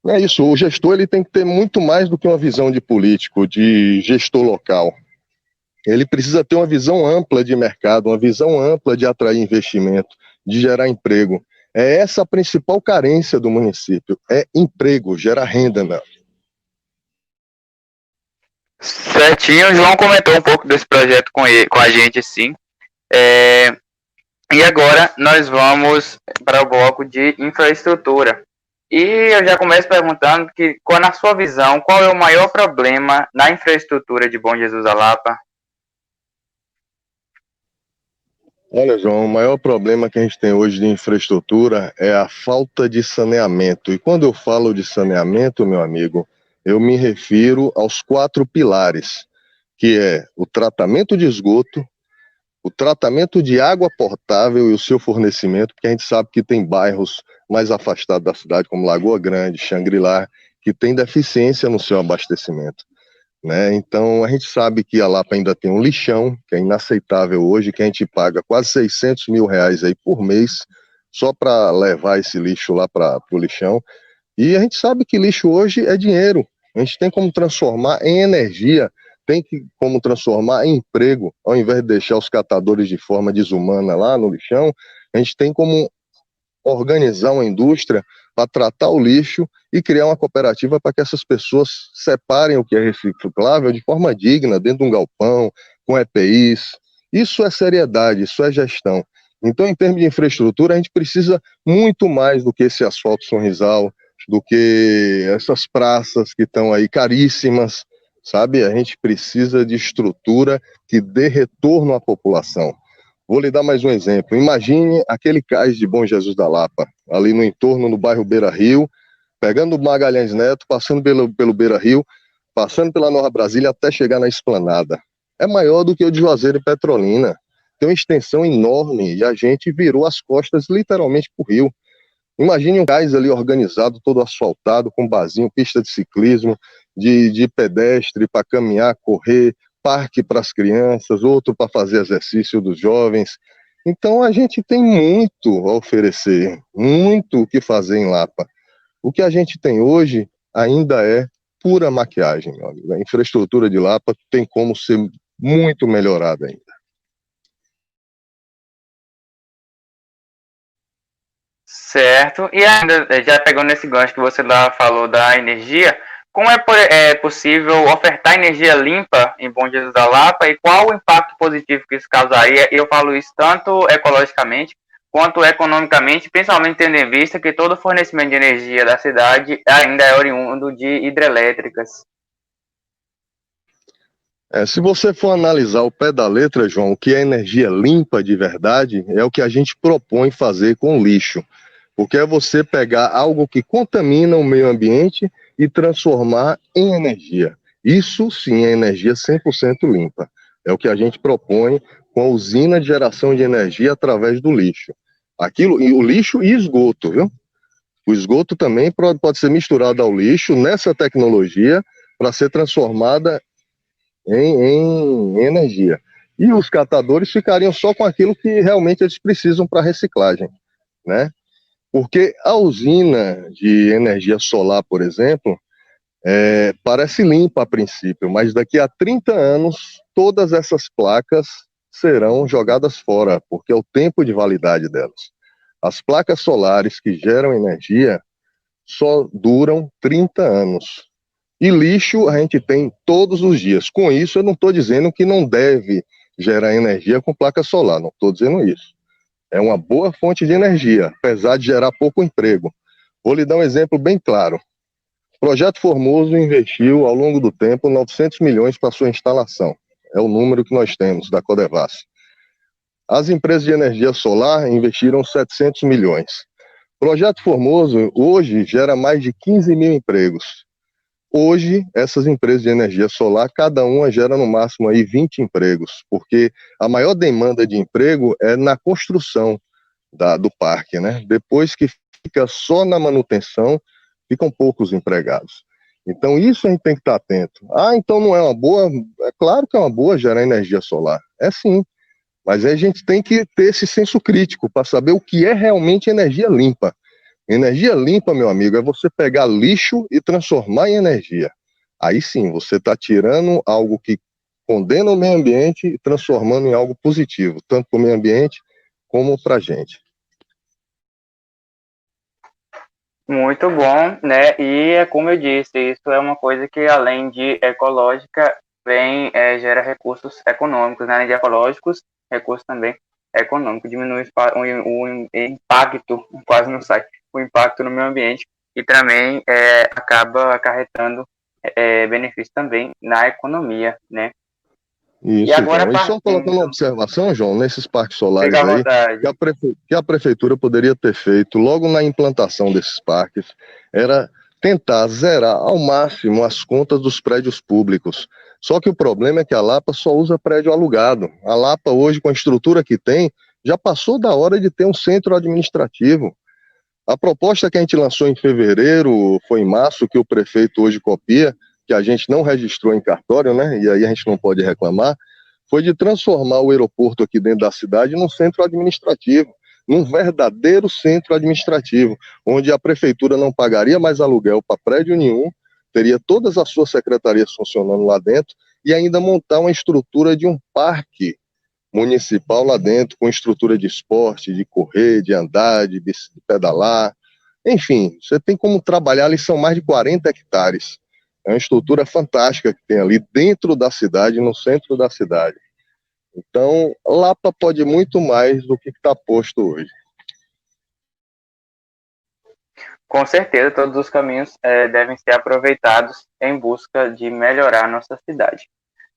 É isso, o gestor ele tem que ter muito mais do que uma visão de político, de gestor local. Ele precisa ter uma visão ampla de mercado, uma visão ampla de atrair investimento, de gerar emprego. É essa a principal carência do município, é emprego, gerar renda, né? Certinho, o João comentou um pouco desse projeto com a gente, sim. E agora nós vamos para o bloco de infraestrutura. E eu já começo perguntando que, na sua visão, qual é o maior problema na infraestrutura de Bom Jesus da Lapa? Olha, João, o maior problema que a gente tem hoje de infraestrutura é a falta de saneamento. E quando eu falo de saneamento, meu amigo, eu me refiro aos 4 pilares, que é o tratamento de esgoto, o tratamento de água potável e o seu fornecimento, porque a gente sabe que tem bairros mais afastados da cidade, como Lagoa Grande, Xangri-Lá, que tem deficiência no seu abastecimento, né? Então, a gente sabe que a Lapa ainda tem um lixão, que é inaceitável hoje, que a gente paga quase 600 mil reais aí por mês, só para levar esse lixo lá para o lixão. E a gente sabe que lixo hoje é dinheiro. A gente tem como transformar em energia, como transformar em emprego, ao invés de deixar os catadores de forma desumana lá no lixão, a gente tem como organizar uma indústria para tratar o lixo e criar uma cooperativa para que essas pessoas separem o que é reciclável de forma digna, dentro de um galpão, com EPIs. Isso é seriedade, isso é gestão. Então, em termos de infraestrutura, a gente precisa muito mais do que esse asfalto Sorrisal, do que essas praças que estão aí caríssimas, sabe? A gente precisa de estrutura que dê retorno à população. Vou lhe dar mais um exemplo. Imagine aquele cais de Bom Jesus da Lapa, ali no entorno, no bairro Beira Rio, pegando o Magalhães Neto, passando pelo Beira Rio, passando pela Nova Brasília até chegar na Esplanada. É maior do que o de Juazeiro e Petrolina. Tem uma extensão enorme e a gente virou as costas literalmente para o rio. Imagine um cais ali organizado, todo asfaltado, com barzinho, pista de ciclismo, de pedestre para caminhar, correr, parque para as crianças, outro para fazer exercício dos jovens. Então a gente tem muito a oferecer, muito o que fazer em Lapa. O que a gente tem hoje ainda é pura maquiagem, meu amigo. A infraestrutura de Lapa tem como ser muito melhorada ainda. Certo. E ainda, já pegando esse gancho que você lá falou da energia, como é possível ofertar energia limpa em Bom Jesus da Lapa e qual o impacto positivo que isso causaria? Eu falo isso tanto ecologicamente quanto economicamente, principalmente tendo em vista que todo o fornecimento de energia da cidade ainda é oriundo de hidrelétricas. Se você for analisar o pé da letra, João, o que é energia limpa de verdade é o que a gente propõe fazer com o lixo. Porque é você pegar algo que contamina o meio ambiente e transformar em energia. Isso sim é energia 100% limpa. É o que a gente propõe com a usina de geração de energia através do lixo. E o lixo e esgoto, viu? O esgoto também pode ser misturado ao lixo nessa tecnologia para ser transformada em energia. E os catadores ficariam só com aquilo que realmente eles precisam para reciclagem, né? Porque a usina de energia solar, por exemplo, parece limpa a princípio, mas daqui a 30 anos todas essas placas serão jogadas fora, porque é o tempo de validade delas. As placas solares que geram energia só duram 30 anos. E lixo a gente tem todos os dias. Com isso, eu não estou dizendo que não deve gerar energia com placa solar, não estou dizendo isso. É uma boa fonte de energia, apesar de gerar pouco emprego. Vou lhe dar um exemplo bem claro. O Projeto Formoso investiu, ao longo do tempo, 900 milhões para sua instalação. É o número que nós temos da Codevasf. As empresas de energia solar investiram 700 milhões. O Projeto Formoso, hoje, gera mais de 15 mil empregos. Hoje, essas empresas de energia solar, cada uma gera no máximo aí 20 empregos, porque a maior demanda de emprego é na construção do parque, né? Depois que fica só na manutenção, ficam poucos empregados. Então isso a gente tem que estar atento. Ah, então não é uma boa? É claro que é uma boa gerar energia solar. É sim. Mas a gente tem que ter esse senso crítico para saber o que é realmente energia limpa. Energia limpa, meu amigo, é você pegar lixo e transformar em energia. Aí sim, você está tirando algo que condena o meio ambiente e transformando em algo positivo, tanto para o meio ambiente como para a gente. Muito bom, né? E é como eu disse, isso é uma coisa que, além de ecológica, gera recursos econômicos, né? Além de ecológicos, recursos também econômicos, diminui o impacto, quase não sai, o impacto no meio ambiente e também acaba acarretando benefícios também na economia, né? E Isso, agora João. E só colocando uma partindo, observação, João, nesses parques fica solares à aí, vontade. que a prefeitura poderia ter feito logo na implantação desses parques, era tentar zerar ao máximo as contas dos prédios públicos. Só que o problema é que a Lapa só usa prédio alugado. A Lapa hoje, com a estrutura que tem, já passou da hora de ter um centro administrativo. A proposta que a gente lançou em fevereiro, foi em março, que o prefeito hoje copia, que a gente não registrou em cartório, né? E aí a gente não pode reclamar, foi de transformar o aeroporto aqui dentro da cidade num centro administrativo, num verdadeiro centro administrativo, onde a prefeitura não pagaria mais aluguel para prédio nenhum, teria todas as suas secretarias funcionando lá dentro e ainda montar uma estrutura de um parque municipal lá dentro, com estrutura de esporte, de correr, de andar, de pedalar. Enfim, você tem como trabalhar ali, são mais de 40 hectares. É uma estrutura fantástica que tem ali dentro da cidade, no centro da cidade. Então, Lapa pode muito mais do que está posto hoje. Com certeza, todos os caminhos devem ser aproveitados em busca de melhorar a nossa cidade.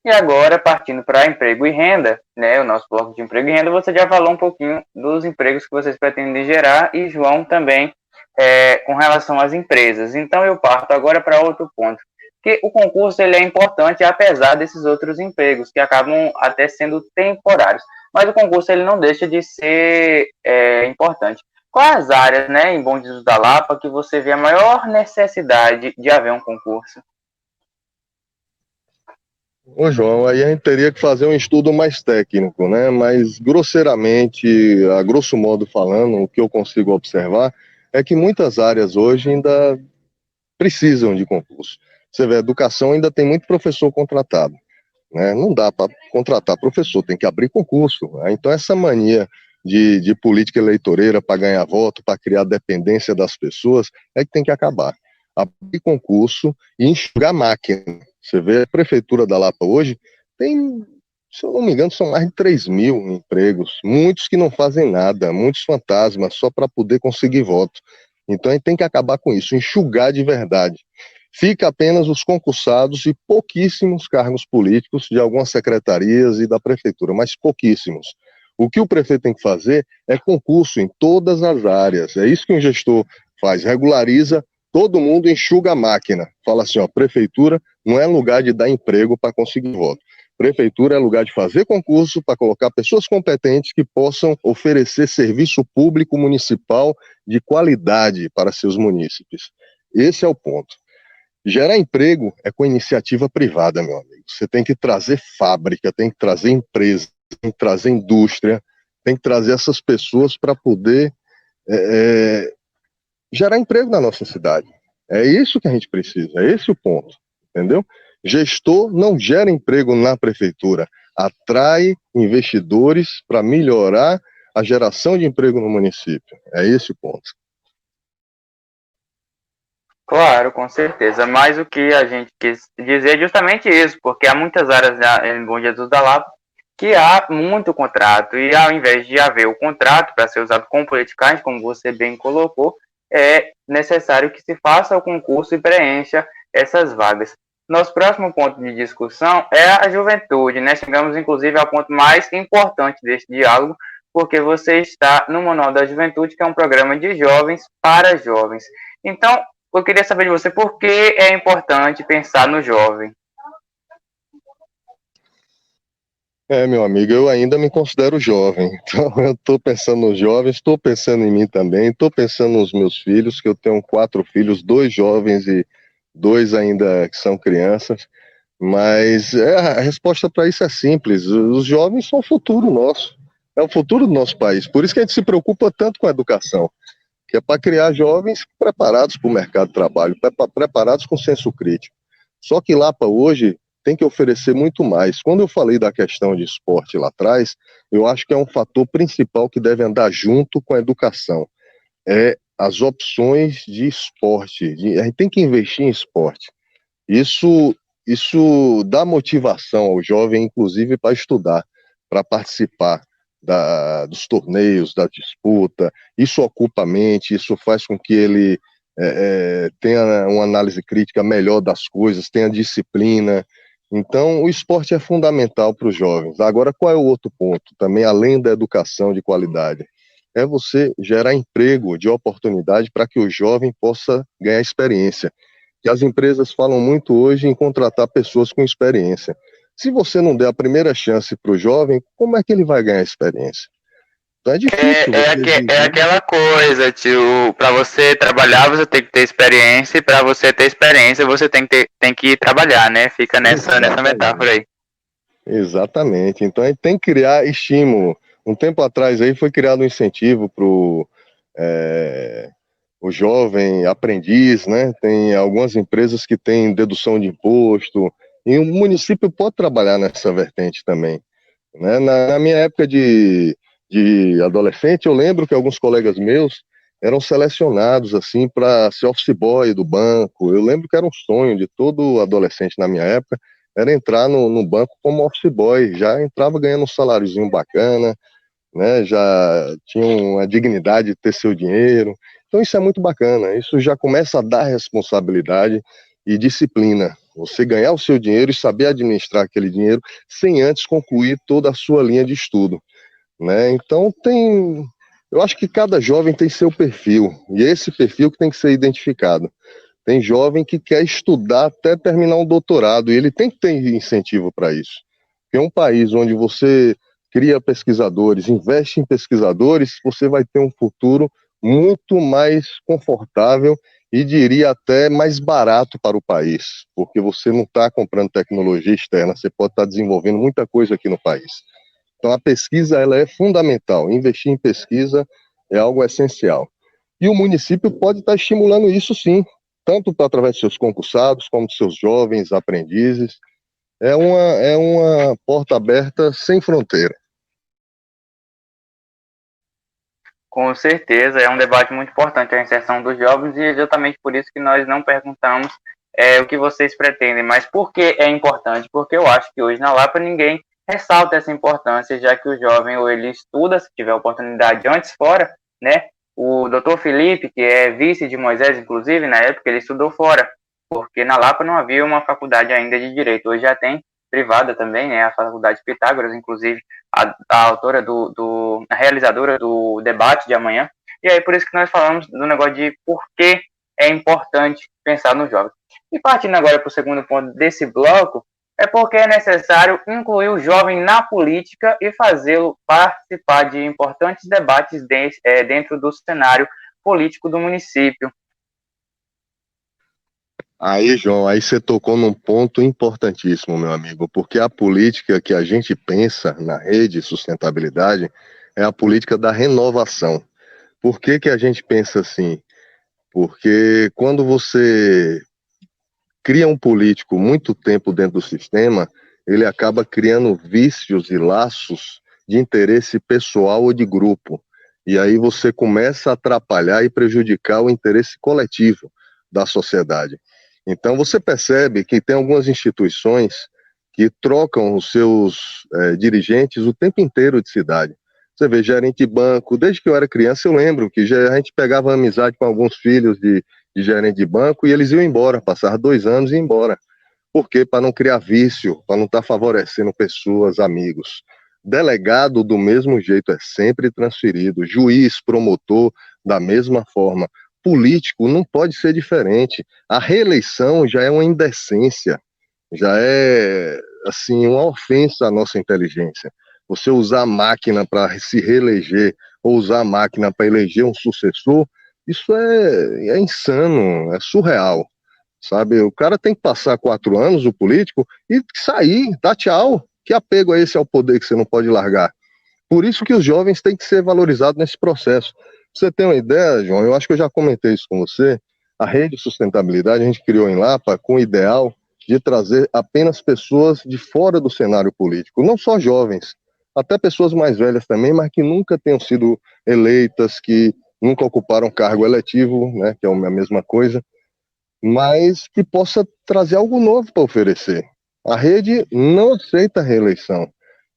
E agora, partindo para emprego e renda, né, o nosso bloco de emprego e renda, você já falou um pouquinho dos empregos que vocês pretendem gerar e João também com relação às empresas. Então, eu parto agora para outro ponto, que o concurso ele é importante apesar desses outros empregos, que acabam até sendo temporários. Mas o concurso ele não deixa de ser importante. Quais as áreas, né, em Bom Jesus da Lapa, que você vê a maior necessidade de haver um concurso? Ô, João, aí a gente teria que fazer um estudo mais técnico, né? Mas, grosseiramente, a grosso modo falando, o que eu consigo observar é que muitas áreas hoje ainda precisam de concurso. Você vê, a educação ainda tem muito professor contratado, né? Não dá para contratar professor, tem que abrir concurso, né? Então, essa mania de política eleitoreira para ganhar voto, para criar dependência das pessoas, é que tem que acabar. Abrir concurso e enxugar a máquina. Você vê, a prefeitura da Lapa hoje tem, se eu não me engano, são mais de 3 mil empregos, muitos que não fazem nada, muitos fantasmas, só para poder conseguir voto. Então a gente tem que acabar com isso, enxugar de verdade. Fica apenas os concursados e pouquíssimos cargos políticos de algumas secretarias e da prefeitura, mas pouquíssimos. O que o prefeito tem que fazer é concurso em todas as áreas. É isso que um gestor faz, regulariza todo mundo, enxuga a máquina. Fala assim, ó, prefeitura não é lugar de dar emprego para conseguir voto. Prefeitura é lugar de fazer concurso para colocar pessoas competentes que possam oferecer serviço público municipal de qualidade para seus munícipes. Esse é o ponto. Gerar emprego é com iniciativa privada, meu amigo. Você tem que trazer fábrica, tem que trazer empresa, tem que trazer indústria, tem que trazer essas pessoas para poder gerar emprego na nossa cidade. É isso que a gente precisa, é esse o ponto, entendeu? Gestor não gera emprego na prefeitura, atrai investidores para melhorar a geração de emprego no município. É esse o ponto. Claro, com certeza. Mas o que a gente quis dizer é justamente isso, porque há muitas áreas em Bom Jesus da Lapa que há muito contrato, e ao invés de haver o contrato para ser usado como politicagem, como você bem colocou, é necessário que se faça o concurso e preencha essas vagas. Nosso próximo ponto de discussão é a juventude, né? Chegamos, inclusive, ao ponto mais importante deste diálogo, porque você está no Manual da Juventude, que é um programa de jovens para jovens. Então, eu queria saber de você por que é importante pensar no jovem. Meu amigo, eu ainda me considero jovem, então eu estou pensando nos jovens, estou pensando em mim também, estou pensando nos meus filhos, que eu tenho 4 filhos, 2 jovens e 2 ainda que são crianças, mas a resposta para isso é simples. Os jovens são o futuro nosso, é o futuro do nosso país. Por isso que a gente se preocupa tanto com a educação, que é para criar jovens preparados para o mercado de trabalho, preparados com senso crítico. Só que Lapa hoje tem que oferecer muito mais. Quando eu falei da questão de esporte lá atrás, eu acho que é um fator principal que deve andar junto com a educação. É as opções de esporte. A gente tem que investir em esporte. Isso dá motivação ao jovem, inclusive, para estudar, para participar dos torneios, da disputa. Isso ocupa a mente, isso faz com que ele tenha uma análise crítica melhor das coisas, tenha disciplina. Então, o esporte é fundamental para os jovens. Agora, qual é o outro ponto? Também, além da educação de qualidade, é você gerar emprego de oportunidade para que o jovem possa ganhar experiência. Que as empresas falam muito hoje em contratar pessoas com experiência. Se você não der a primeira chance para o jovem, como é que ele vai ganhar experiência? Então é difícil. É aquela coisa, tio, para você trabalhar, você tem que ter experiência, e para você ter experiência, você tem que trabalhar, né? Fica nessa metáfora aí. Exatamente. Então a gente tem que criar estímulo. Um tempo atrás aí foi criado um incentivo para o jovem aprendiz, né? Tem algumas empresas que têm dedução de imposto, e o município pode trabalhar nessa vertente também, né? Na minha época de adolescente, eu lembro que alguns colegas meus eram selecionados assim para ser office boy do banco. Eu lembro que era um sonho de todo adolescente na minha época, era entrar no banco como office boy, já entrava ganhando um saláriozinho bacana, né? Já tinha uma dignidade de ter seu dinheiro. Então isso é muito bacana, isso já começa a dar responsabilidade e disciplina. Você ganhar o seu dinheiro e saber administrar aquele dinheiro sem antes concluir toda a sua linha de estudo, né? Então eu acho que cada jovem tem seu perfil, e é esse perfil que tem que ser identificado. Tem jovem que quer estudar até terminar um doutorado, e ele tem que ter incentivo para isso. Porque um país onde você cria pesquisadores, investe em pesquisadores, você vai ter um futuro muito mais confortável e diria até mais barato para o país, porque você não está comprando tecnologia externa, você pode estar desenvolvendo muita coisa aqui no país. Então a pesquisa ela é fundamental, investir em pesquisa é algo essencial. E o município pode estar estimulando isso sim, tanto através de seus concursados, como de seus jovens aprendizes. É uma porta aberta sem fronteira. Com certeza, é um debate muito importante a inserção dos jovens, e é exatamente por isso que nós não perguntamos o que vocês pretendem, mas por que é importante? Porque eu acho que hoje na Lapa ninguém ressalta essa importância, já que o jovem ou ele estuda, se tiver oportunidade antes fora, né? O doutor Felipe, que é vice de Moisés, inclusive, na época ele estudou fora, porque na Lapa não havia uma faculdade ainda de Direito, hoje já tem privada também, né? A Faculdade Pitágoras, inclusive, a autora a realizadora do debate de amanhã. E aí por isso que nós falamos do negócio de por que é importante pensar nos jovens. E partindo agora para o segundo ponto desse bloco, é porque é necessário incluir o jovem na política e fazê-lo participar de importantes debates dentro do cenário político do município. Aí, João, aí você tocou num ponto importantíssimo, meu amigo, porque a política que a gente pensa na rede sustentabilidade é a política da renovação. Por que que a gente pensa assim? Porque quando você cria um político muito tempo dentro do sistema, ele acaba criando vícios e laços de interesse pessoal ou de grupo. E aí você começa a atrapalhar e prejudicar o interesse coletivo da sociedade. Então você percebe que tem algumas instituições que trocam os seus dirigentes o tempo inteiro de cidade. Você vê gerente de banco, desde que eu era criança eu lembro que a gente pegava amizade com alguns filhos de gerente de banco e eles iam embora, passar 2 anos e ir embora. Por quê? Para não criar vício, para não estar favorecendo pessoas, amigos. Delegado do mesmo jeito é sempre transferido, juiz, promotor da mesma forma. Político não pode ser diferente. A reeleição já é uma indecência, já é assim uma ofensa à nossa inteligência. Você usar a máquina para se reeleger ou usar a máquina para eleger um sucessor, isso é insano, é surreal. sabe? O cara tem que passar 4 anos, o político, e sair, dar tchau. Que apego é esse ao poder que você não pode largar? Por isso que os jovens têm que ser valorizados nesse processo. Pra você ter uma ideia, João, eu acho que eu já comentei isso com você, a Rede de Sustentabilidade a gente criou em Lapa com o ideal de trazer apenas pessoas de fora do cenário político, não só jovens, até pessoas mais velhas também, mas que nunca tenham sido eleitas, que nunca ocuparam cargo eletivo, né, que é a mesma coisa, mas que possa trazer algo novo para oferecer. A rede não aceita reeleição.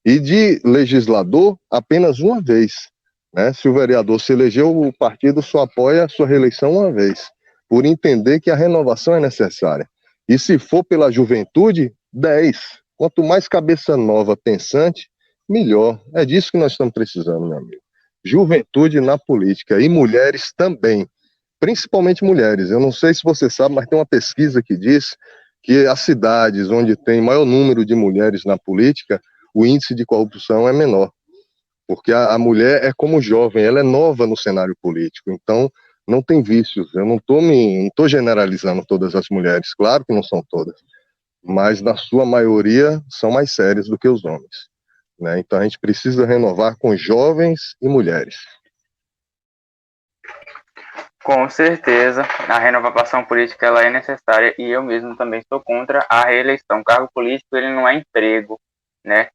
E de legislador, apenas uma vez. Né? Se o vereador se elegeu, o partido só apoia a sua reeleição uma vez, por entender que a renovação é necessária. E se for pela juventude, 10. Quanto mais cabeça nova pensante, melhor. É disso que nós estamos precisando, meu amigo. Juventude na política e mulheres também. Principalmente mulheres. Eu não sei se você sabe, mas tem uma pesquisa que diz que as cidades onde tem maior número de mulheres na política, o índice de corrupção é menor. Porque a mulher é como jovem, ela é nova no cenário político, então não tem vícios. Eu não estou generalizando todas as mulheres, claro que não são todas, mas na sua maioria são mais sérias do que os homens. Né? Então a gente precisa renovar com jovens e mulheres. Com certeza, a renovação política ela é necessária e eu mesmo também sou contra a reeleição. O cargo político ele não é emprego, né?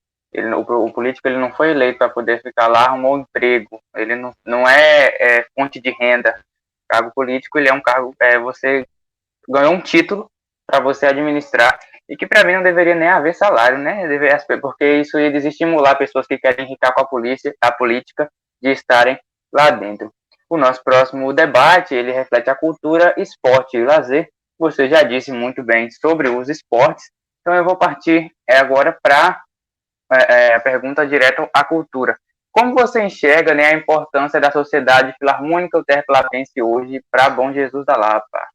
O político ele não foi eleito para poder ficar lá, arrumou um emprego. Ele não é fonte de renda. O cargo político ele é um cargo, você ganhou um título para você administrar e que para mim não deveria nem haver salário, né? Porque isso ia desestimular pessoas que querem ficar com a política de estarem lá dentro. O nosso próximo debate, ele reflete a cultura, esporte e lazer. Você já disse muito bem sobre os esportes, então eu vou partir agora para a pergunta direta à cultura. Como você enxerga, né, a importância da Sociedade Filarmônica Terplatense hoje para Bom Jesus da Lapa?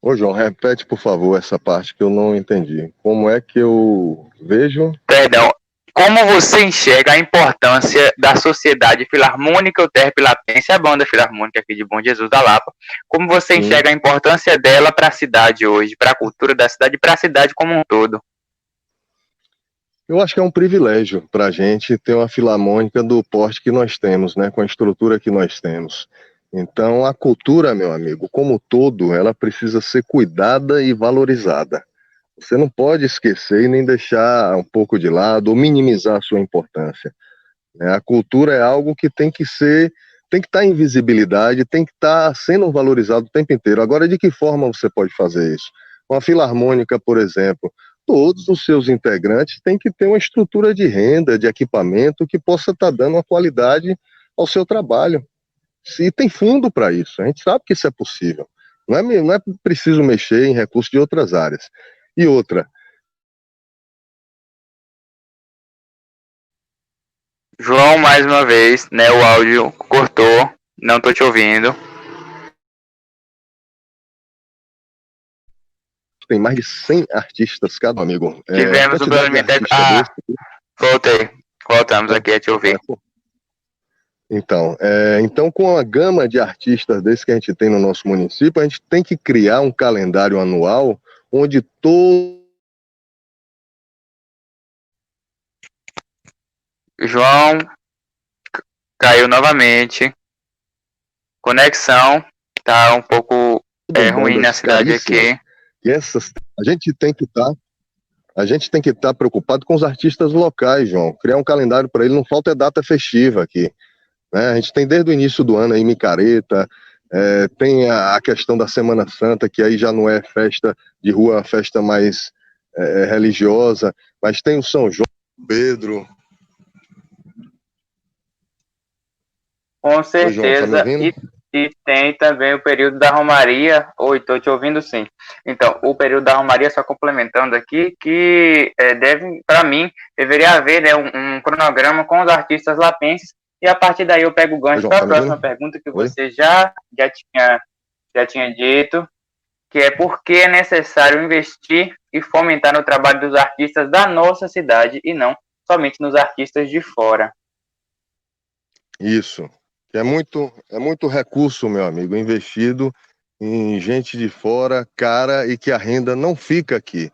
Ô, João, repete, por favor, essa parte que eu não entendi. Como é que eu vejo... Perdão. Como você enxerga a importância da Sociedade Filarmônica Terplatense, a banda filarmônica aqui de Bom Jesus da Lapa? Como você enxerga a importância dela para a cidade hoje, para a cultura da cidade e para a cidade como um todo? Eu acho que é um privilégio para a gente ter uma filarmônica do porte que nós temos, né, com a estrutura que nós temos. Então, a cultura, meu amigo, como todo, ela precisa ser cuidada e valorizada. Você não pode esquecer e nem deixar um pouco de lado ou minimizar a sua importância. A cultura é algo que tem que estar em visibilidade, tem que estar sendo valorizado o tempo inteiro. Agora, de que forma você pode fazer isso? Uma filarmônica, por exemplo, todos os seus integrantes têm que ter uma estrutura de renda, de equipamento que possa estar dando uma qualidade ao seu trabalho. Se tem fundo para isso, a gente sabe que isso é possível. Não é preciso mexer em recursos de outras áreas. E outra. João, mais uma vez, né, o áudio cortou, não estou te ouvindo. Tem mais de 100 artistas cada amigo. Tivemos o problema de... Voltamos aqui a te ouvir. Então, com a gama de artistas desse que a gente tem no nosso município, a gente tem que criar um calendário anual onde todo... João caiu novamente. Conexão tá um pouco ruim na cidade aqui. E a gente tem que estar preocupado com os artistas locais, João. Criar um calendário para ele, não falta data festiva aqui. Né? A gente tem desde o início do ano aí micareta, tem a questão da Semana Santa, que aí já não é festa de rua, é uma festa mais religiosa, mas tem o São João, Pedro. Com certeza. João, tá me ouvindo? E tem também o período da Romaria. Oi, estou te ouvindo sim. Então, o período da Romaria, só complementando aqui, que para mim, deveria haver, né, um cronograma com os artistas lapenses. E a partir daí eu pego o gancho para a próxima pergunta que você já tinha dito, que é por que é necessário investir e fomentar no trabalho dos artistas da nossa cidade e não somente nos artistas de fora. Isso. que é muito recurso, meu amigo, investido em gente de fora, cara, e que a renda não fica aqui.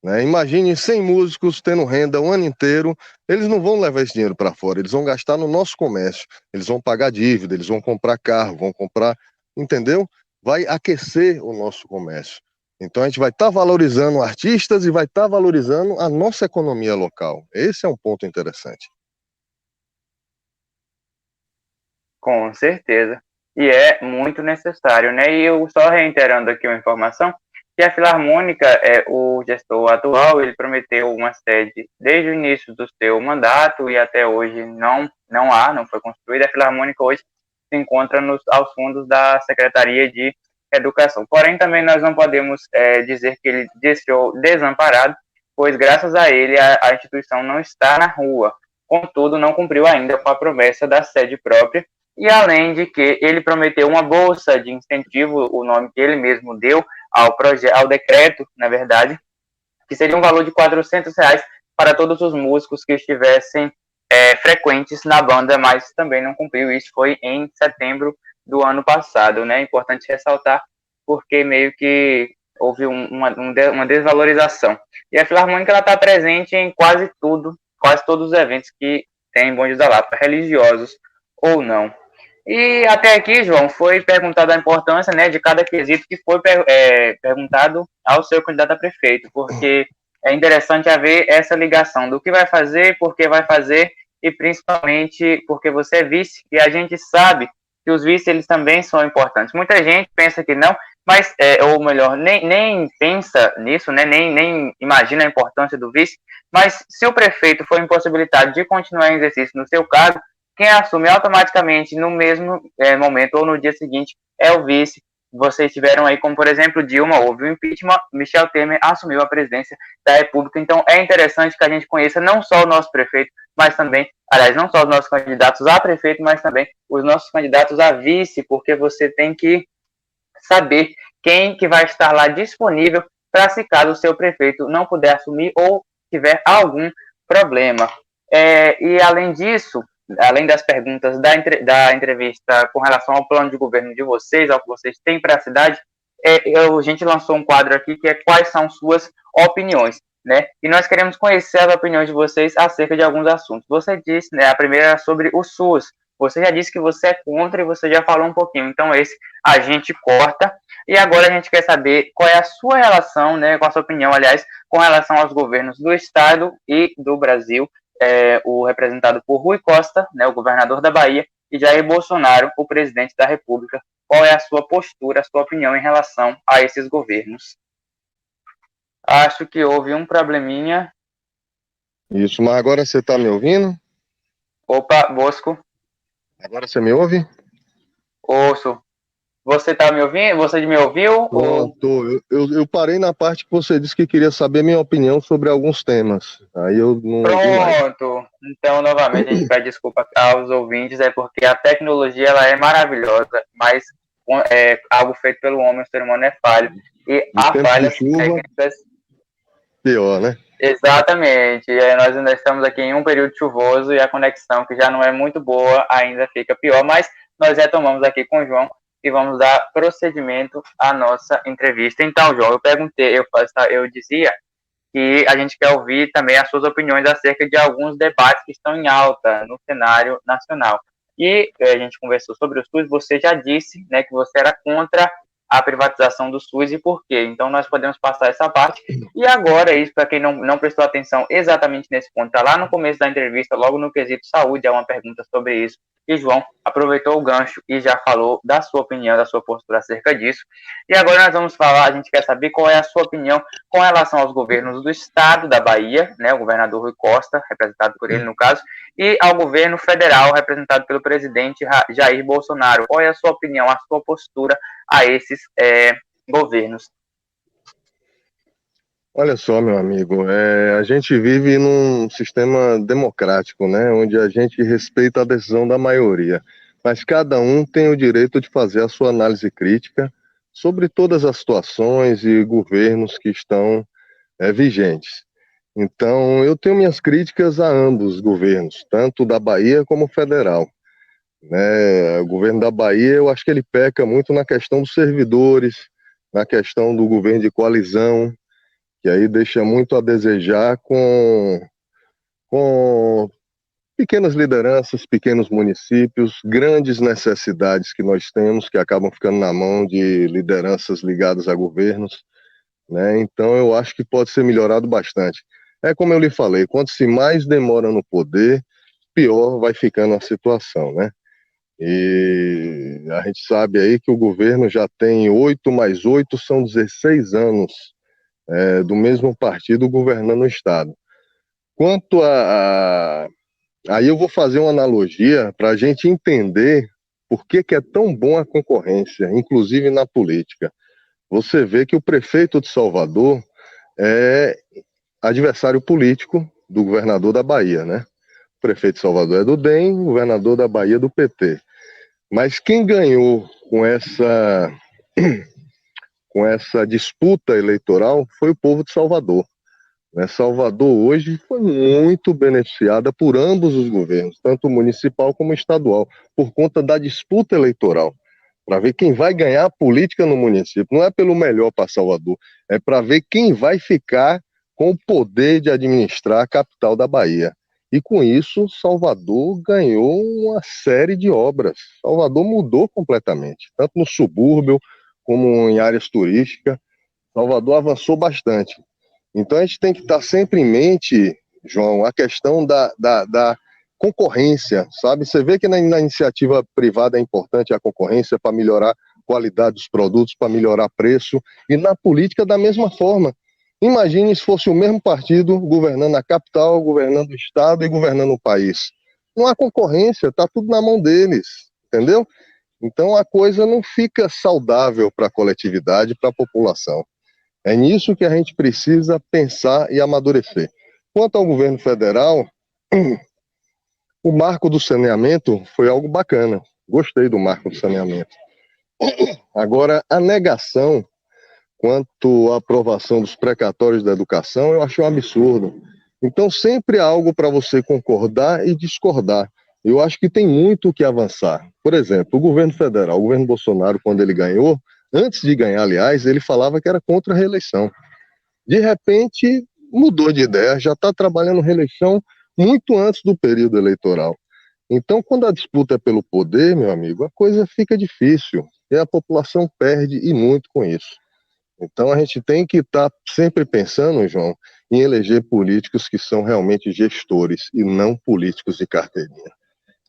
Né? Imagine 100 músicos tendo renda o ano inteiro, eles não vão levar esse dinheiro para fora, eles vão gastar no nosso comércio, eles vão pagar dívida, eles vão comprar carro, vão comprar, entendeu? Vai aquecer o nosso comércio. Então a gente vai estar valorizando artistas e vai estar valorizando a nossa economia local. Esse é um ponto interessante. Com certeza. E é muito necessário, né? E eu só reiterando aqui uma informação, que a Filarmônica, o gestor atual, ele prometeu uma sede desde o início do seu mandato e até hoje não foi construída. A Filarmônica hoje se encontra aos fundos da Secretaria de Educação. Porém, também nós não podemos dizer que ele deixou desamparado, pois graças a ele a instituição não está na rua. Contudo, não cumpriu ainda com a promessa da sede própria, e além de que ele prometeu uma bolsa de incentivo, o nome que ele mesmo deu ao decreto, na verdade, que seria um valor de R$ 400 para todos os músicos que estivessem frequentes na banda, mas também não cumpriu. Isso foi em setembro do ano passado, né? Importante ressaltar, porque meio que houve uma desvalorização. E a Filarmônica está presente em quase todos os eventos que tem em Bom Jesus da Lapa, religiosos ou não. E até aqui, João, foi perguntada a importância, né, de cada quesito que foi perguntado ao seu candidato a prefeito, porque é interessante haver essa ligação do que vai fazer, por que vai fazer, e principalmente porque você é vice, e a gente sabe que os vices eles também são importantes. Muita gente pensa que não, mas, ou melhor, nem pensa nisso, né, nem imagina a importância do vice, mas se o prefeito for impossibilitado de continuar em exercício no seu cargo, quem assume automaticamente no mesmo momento ou no dia seguinte é o vice. Vocês tiveram aí, como por exemplo, Dilma, houve o impeachment, Michel Temer assumiu a presidência da República. Então é interessante que a gente conheça não só o nosso prefeito, mas também, aliás, não só os nossos candidatos a prefeito, mas também os nossos candidatos a vice, porque você tem que saber quem que vai estar lá disponível para se caso o seu prefeito não puder assumir ou tiver algum problema. E além disso, além das perguntas da entrevista com relação ao plano de governo de vocês, ao que vocês têm para a cidade, a gente lançou um quadro aqui que é quais são suas opiniões, né? E nós queremos conhecer as opiniões de vocês acerca de alguns assuntos. Você disse, né, a primeira era sobre o SUS. Você já disse que você é contra e você já falou um pouquinho. Então esse a gente corta. E agora a gente quer saber qual é a sua relação, né, com a sua opinião, aliás, com relação aos governos do Estado e do Brasil, o representado por Rui Costa, né, o governador da Bahia, e Jair Bolsonaro, o presidente da República. Qual é a sua postura, a sua opinião em relação a esses governos? Acho que houve um probleminha. Isso, mas agora você está me ouvindo? Opa, Bosco. Agora você me ouve? Ouço. Você tá me ouvindo? Você me ouviu? Eu parei na parte que você disse que queria saber minha opinião sobre alguns temas. Aí eu não ouvi mais. Pronto. Então, novamente, a gente pede desculpa aos ouvintes, porque a tecnologia ela é maravilhosa, mas algo feito pelo homem, o ser humano é falho. E há falhas técnicas. Pior, né? Exatamente. E aí nós ainda estamos aqui em um período chuvoso e a conexão, que já não é muito boa, ainda fica pior, mas nós retomamos aqui com o João e vamos dar procedimento à nossa entrevista. Então, João, eu dizia que a gente quer ouvir também as suas opiniões acerca de alguns debates que estão em alta no cenário nacional. E a gente conversou sobre o SUS, você já disse, né, que você era contra a privatização do SUS e por quê. Então, nós podemos passar essa parte. E agora, isso para quem não prestou atenção exatamente nesse ponto, está lá no começo da entrevista, logo no quesito saúde, há uma pergunta sobre isso. E João aproveitou o gancho e já falou da sua opinião, da sua postura acerca disso. E agora nós vamos falar, a gente quer saber qual é a sua opinião com relação aos governos do estado da Bahia, né, o governador Rui Costa, representado por ele no caso, e ao governo federal, representado pelo presidente Jair Bolsonaro. Qual é a sua opinião, a sua postura a esses governos? Olha só, meu amigo, a gente vive num sistema democrático, né, onde a gente respeita a decisão da maioria, mas cada um tem o direito de fazer a sua análise crítica sobre todas as situações e governos que estão vigentes. Então, eu tenho minhas críticas a ambos os governos, tanto da Bahia como federal. né? O governo da Bahia, eu acho que ele peca muito na questão dos servidores, na questão do governo de coalizão, que aí deixa muito a desejar com pequenas lideranças, pequenos municípios, grandes necessidades que nós temos, que acabam ficando na mão de lideranças ligadas a governos, né? Então eu acho que pode ser melhorado bastante. É como eu lhe falei, quanto se mais demora no poder, pior vai ficando a situação, né? E a gente sabe aí que o governo já tem 8 mais 8, são 16 anos do mesmo partido governando o Estado. Quanto Aí eu vou fazer uma analogia para a gente entender por que é tão bom a concorrência, inclusive na política. Você vê que o prefeito de Salvador é adversário político do governador da Bahia, né? O prefeito de Salvador é do DEM, o governador da Bahia é do PT. Mas quem ganhou com essa disputa eleitoral foi o povo de Salvador. Né? Salvador hoje foi muito beneficiada por ambos os governos, tanto municipal como estadual, por conta da disputa eleitoral, para ver quem vai ganhar a política no município. Não é pelo melhor para Salvador, é para ver quem vai ficar com o poder de administrar a capital da Bahia. E com isso, Salvador ganhou uma série de obras. Salvador mudou completamente, tanto no subúrbio como em áreas turísticas. Salvador avançou bastante. Então a gente tem que estar sempre em mente, João, a questão da concorrência, sabe? Você vê que na iniciativa privada é importante a concorrência para melhorar a qualidade dos produtos, para melhorar preço, e na política da mesma forma. Imagine se fosse o mesmo partido governando a capital, governando o estado e governando o país. Não há concorrência, está tudo na mão deles, entendeu? Então a coisa não fica saudável para a coletividade, para a população. É nisso que a gente precisa pensar e amadurecer. Quanto ao governo federal, o marco do saneamento foi algo bacana. Gostei do marco do saneamento. Agora, a negação quanto à aprovação dos precatórios da educação, eu achei um absurdo. Então, sempre há algo para você concordar e discordar. Eu acho que tem muito o que avançar. Por exemplo, o governo federal, o governo Bolsonaro, quando ele ganhou, antes de ganhar, aliás, ele falava que era contra a reeleição. De repente, mudou de ideia, já está trabalhando reeleição muito antes do período eleitoral. Então, quando a disputa é pelo poder, meu amigo, a coisa fica difícil e a população perde e muito com isso. Então, a gente tem que estar sempre pensando, João, em eleger políticos que são realmente gestores e não políticos de carteirinha.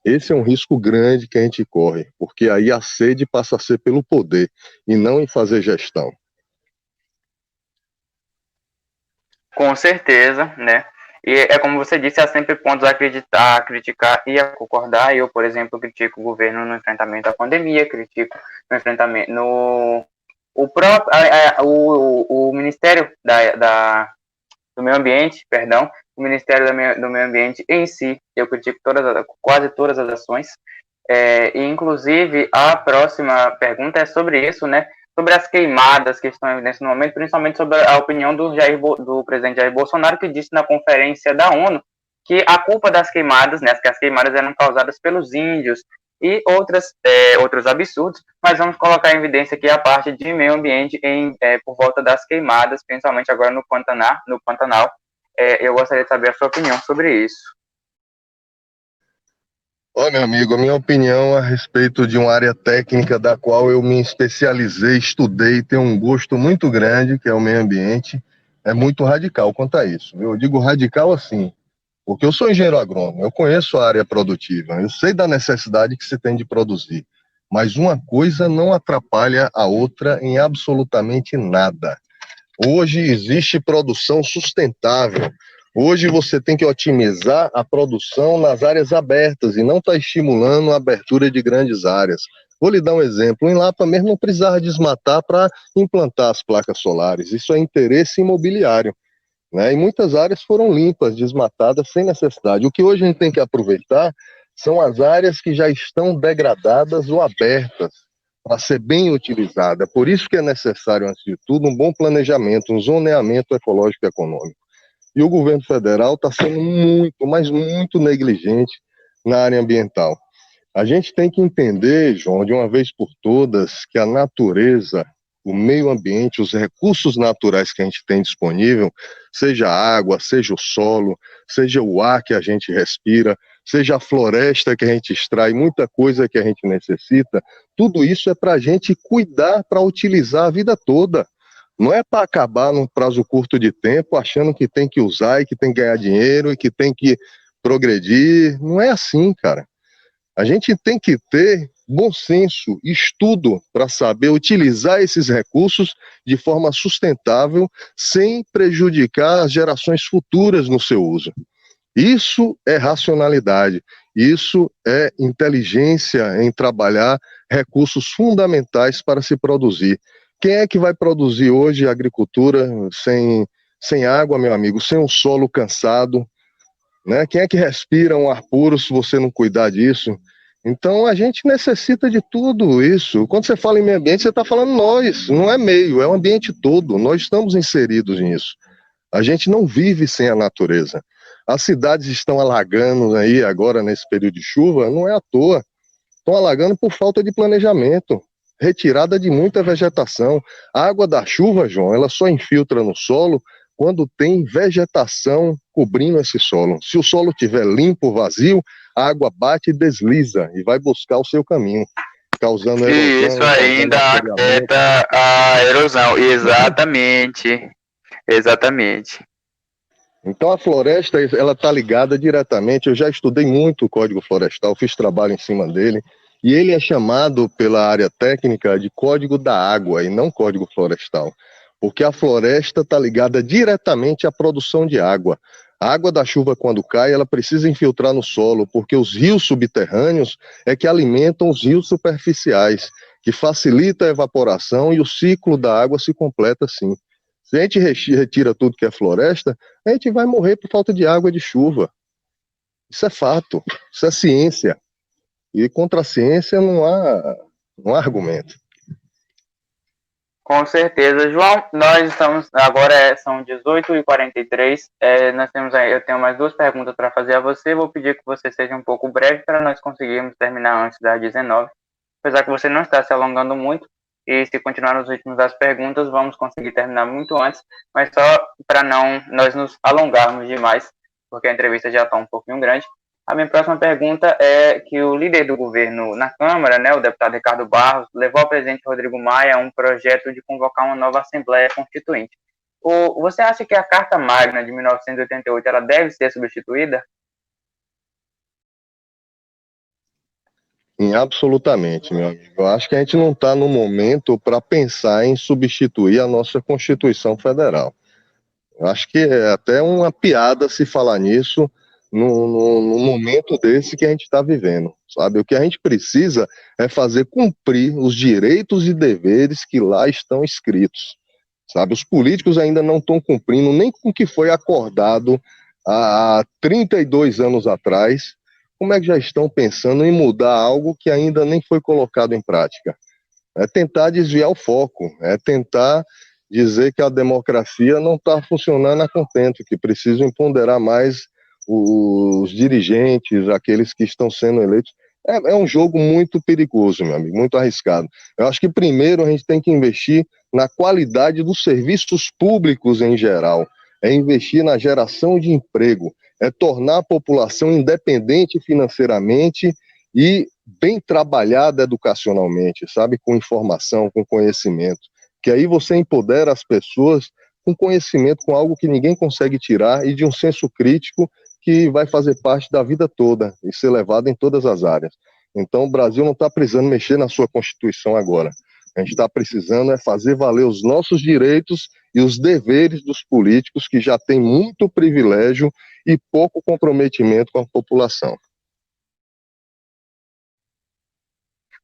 Esse é um risco grande que a gente corre, porque aí a sede passa a ser pelo poder e não em fazer gestão. Com certeza, né? E é como você disse, há sempre pontos a acreditar, a criticar e a concordar. Eu, por exemplo, critico o governo no enfrentamento à pandemia, critico no enfrentamento o próprio o Ministério do Meio Ambiente, perdão, o Ministério do Meio Ambiente em si, eu critico quase todas as ações. E inclusive a próxima pergunta é sobre isso, né? Sobre as queimadas que estão em evidência no momento, principalmente sobre a opinião do presidente Jair Bolsonaro, que disse na conferência da ONU que a culpa das queimadas, né, que as queimadas eram causadas pelos índios e outros absurdos, mas vamos colocar em evidência aqui a parte de meio ambiente por volta das queimadas, principalmente agora no Pantanal. Eu gostaria de saber a sua opinião sobre isso. Ó, meu amigo, a minha opinião a respeito de uma área técnica da qual eu me especializei, estudei, tenho um gosto muito grande, que é o meio ambiente, é muito radical quanto a isso. Eu digo radical assim, porque eu sou engenheiro agrônomo, eu conheço a área produtiva, eu sei da necessidade que se tem de produzir, mas uma coisa não atrapalha a outra em absolutamente nada. Hoje existe produção sustentável. Hoje você tem que otimizar a produção nas áreas abertas e não está estimulando a abertura de grandes áreas. Vou lhe dar um exemplo. Em Lapa mesmo não precisava desmatar para implantar as placas solares. Isso é interesse imobiliário, né? E muitas áreas foram limpas, desmatadas sem necessidade. O que hoje a gente tem que aproveitar são as áreas que já estão degradadas ou abertas para ser bem utilizada. Por isso que é necessário, antes de tudo, um bom planejamento, um zoneamento ecológico e econômico. E o governo federal está sendo muito, mas muito negligente na área ambiental. A gente tem que entender, João, de uma vez por todas, que a natureza, o meio ambiente, os recursos naturais que a gente tem disponível, seja a água, seja o solo, seja o ar que a gente respira, seja a floresta que a gente extrai, muita coisa que a gente necessita, tudo isso é para a gente cuidar, para utilizar a vida toda. Não é para acabar num prazo curto de tempo, achando que tem que usar e que tem que ganhar dinheiro e que tem que progredir. Não é assim, cara. A gente tem que ter bom senso, estudo para saber utilizar esses recursos de forma sustentável, sem prejudicar as gerações futuras no seu uso. Isso é racionalidade, isso é inteligência em trabalhar recursos fundamentais para se produzir. Quem é que vai produzir hoje agricultura sem água, meu amigo, sem um solo cansado, né? Quem é que respira um ar puro se você não cuidar disso? Então a gente necessita de tudo isso. Quando você fala em meio ambiente, você está falando nós, não é meio, é o ambiente todo. Nós estamos inseridos nisso. A gente não vive sem a natureza. As cidades estão alagando aí agora nesse período de chuva, não é à toa. Estão alagando por falta de planejamento, retirada de muita vegetação. A água da chuva, João, ela só infiltra no solo quando tem vegetação cobrindo esse solo. Se o solo estiver limpo, vazio, a água bate e desliza e vai buscar o seu caminho, causando erosão. E isso ainda afeta a erosão. Exatamente. Exatamente. Então a floresta, ela está ligada diretamente, eu já estudei muito o Código Florestal, fiz trabalho em cima dele, e ele é chamado pela área técnica de Código da Água e não Código Florestal, porque a floresta está ligada diretamente à produção de água. A água da chuva, quando cai, ela precisa infiltrar no solo, porque os rios subterrâneos é que alimentam os rios superficiais, que facilita a evaporação e o ciclo da água se completa assim. Se a gente retira tudo que é floresta, a gente vai morrer por falta de água e de chuva. Isso é fato, isso é ciência. E contra a ciência não há argumento. Com certeza, João. Nós estamos agora são 18h43. Eu tenho mais duas perguntas para fazer a você. Vou pedir que você seja um pouco breve para nós conseguirmos terminar antes das 19. Apesar que você não está se alongando muito. E se continuar nos ritmos das perguntas, vamos conseguir terminar muito antes, mas só para não nós nos alongarmos demais, porque a entrevista já está um pouquinho grande. A minha próxima pergunta é que o líder do governo na Câmara, né, o deputado Ricardo Barros, levou ao presidente Rodrigo Maia um projeto de convocar uma nova Assembleia Constituinte. Você acha que a Carta Magna de 1988 ela deve ser substituída? Absolutamente, meu amigo. Eu acho que a gente não está no momento para pensar em substituir a nossa Constituição Federal. Eu acho que é até uma piada se falar nisso no momento desse que a gente está vivendo, sabe? O que a gente precisa é fazer cumprir os direitos e deveres que lá estão escritos, sabe? Os políticos ainda não estão cumprindo nem com o que foi acordado há 32 anos atrás. Como é que já estão pensando em mudar algo que ainda nem foi colocado em prática? É tentar desviar o foco, é tentar dizer que a democracia não está funcionando a contento, que precisam empoderar mais os dirigentes, aqueles que estão sendo eleitos. É um jogo muito perigoso, meu amigo, muito arriscado. Eu acho que primeiro a gente tem que investir na qualidade dos serviços públicos em geral, é investir na geração de emprego, é tornar a população independente financeiramente e bem trabalhada educacionalmente, sabe? Com informação, com conhecimento. Que aí você empodera as pessoas com conhecimento, com algo que ninguém consegue tirar e de um senso crítico que vai fazer parte da vida toda e ser levado em todas as áreas. Então o Brasil não está precisando mexer na sua Constituição agora. A gente está precisando é fazer valer os nossos direitos e os deveres dos políticos que já têm muito privilégio e pouco comprometimento com a população.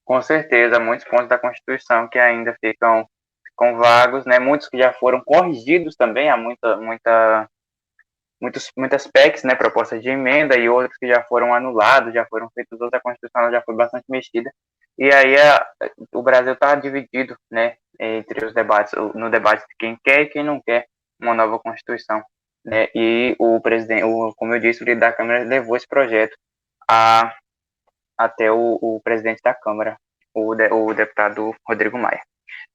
Com certeza, muitos pontos da Constituição que ainda ficam vagos, né? Muitos que já foram corrigidos também, há muitas PECs, né, propostas de emenda, e outros que já foram anulados, já foram feitos, outra Constituição já foi bastante mexida. E aí o Brasil está dividido, né, entre os debates, no debate de quem quer e quem não quer uma nova Constituição, né? E o presidente, como eu disse, o líder da Câmara levou esse projeto até o presidente da Câmara, o deputado Rodrigo Maia.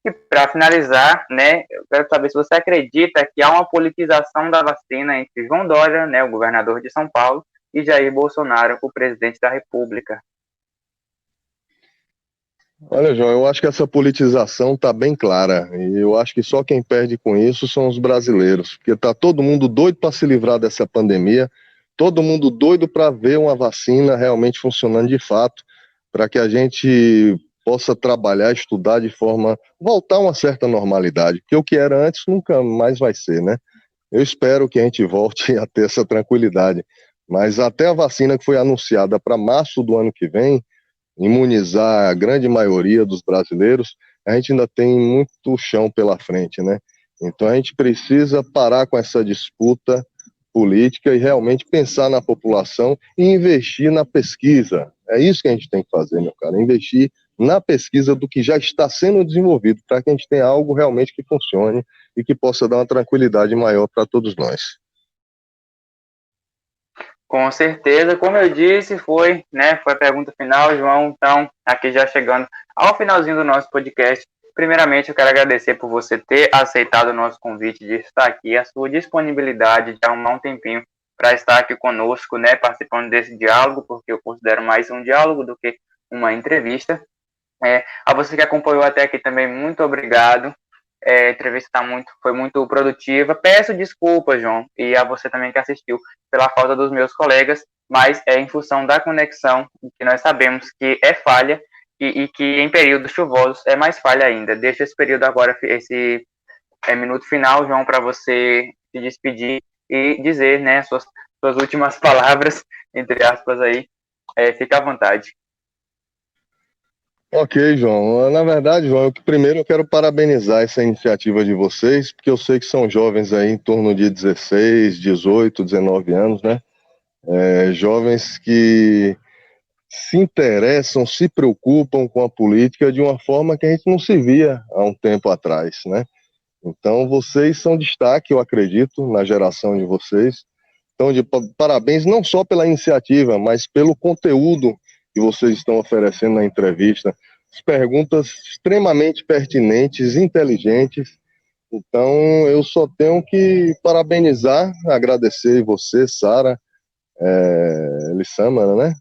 E para finalizar, né, eu quero saber se você acredita que há uma politização da vacina entre João Dória, né, o governador de São Paulo, e Jair Bolsonaro, o presidente da República. Olha, João, eu acho que essa politização está bem clara, e eu acho que só quem perde com isso são os brasileiros, porque está todo mundo doido para se livrar dessa pandemia, todo mundo doido para ver uma vacina realmente funcionando de fato, para que a gente possa trabalhar, estudar de forma, voltar a uma certa normalidade, porque o que era antes nunca mais vai ser, né? Eu espero que a gente volte a ter essa tranquilidade, mas até a vacina que foi anunciada para março do ano que vem, imunizar a grande maioria dos brasileiros, a gente ainda tem muito chão pela frente, né? Então a gente precisa parar com essa disputa política e realmente pensar na população e investir na pesquisa. É isso que a gente tem que fazer, meu cara, investir na pesquisa do que já está sendo desenvolvido, para que a gente tenha algo realmente que funcione e que possa dar uma tranquilidade maior para todos nós. Com certeza, como eu disse, foi a pergunta final, João. Então, aqui já chegando ao finalzinho do nosso podcast. Primeiramente, eu quero agradecer por você ter aceitado o nosso convite de estar aqui, a sua disponibilidade de arrumar um tempinho para estar aqui conosco, né, participando desse diálogo, porque eu considero mais um diálogo do que uma entrevista. A você que acompanhou até aqui também, muito obrigado. A entrevista foi muito produtiva. Peço desculpas, João, e a você também que assistiu, pela falta dos meus colegas, mas é em função da conexão, que nós sabemos que é falha, e que em períodos chuvosos é mais falha ainda. Deixa esse período agora, esse minuto final, João, para você se despedir e dizer, né, suas últimas palavras, entre aspas, aí. Fica à vontade. Ok, João. Na verdade, João, primeiro eu quero parabenizar essa iniciativa de vocês, porque eu sei que são jovens aí em torno de 16, 18, 19 anos, né? Jovens que se interessam, se preocupam com a política de uma forma que a gente não se via há um tempo atrás, né? Então, vocês são destaque, eu acredito, na geração de vocês. Então, parabéns não só pela iniciativa, mas pelo conteúdo que vocês estão oferecendo na entrevista. As perguntas extremamente pertinentes, inteligentes. Então, eu só tenho que parabenizar, agradecer você, Sara, Elissâmara, né?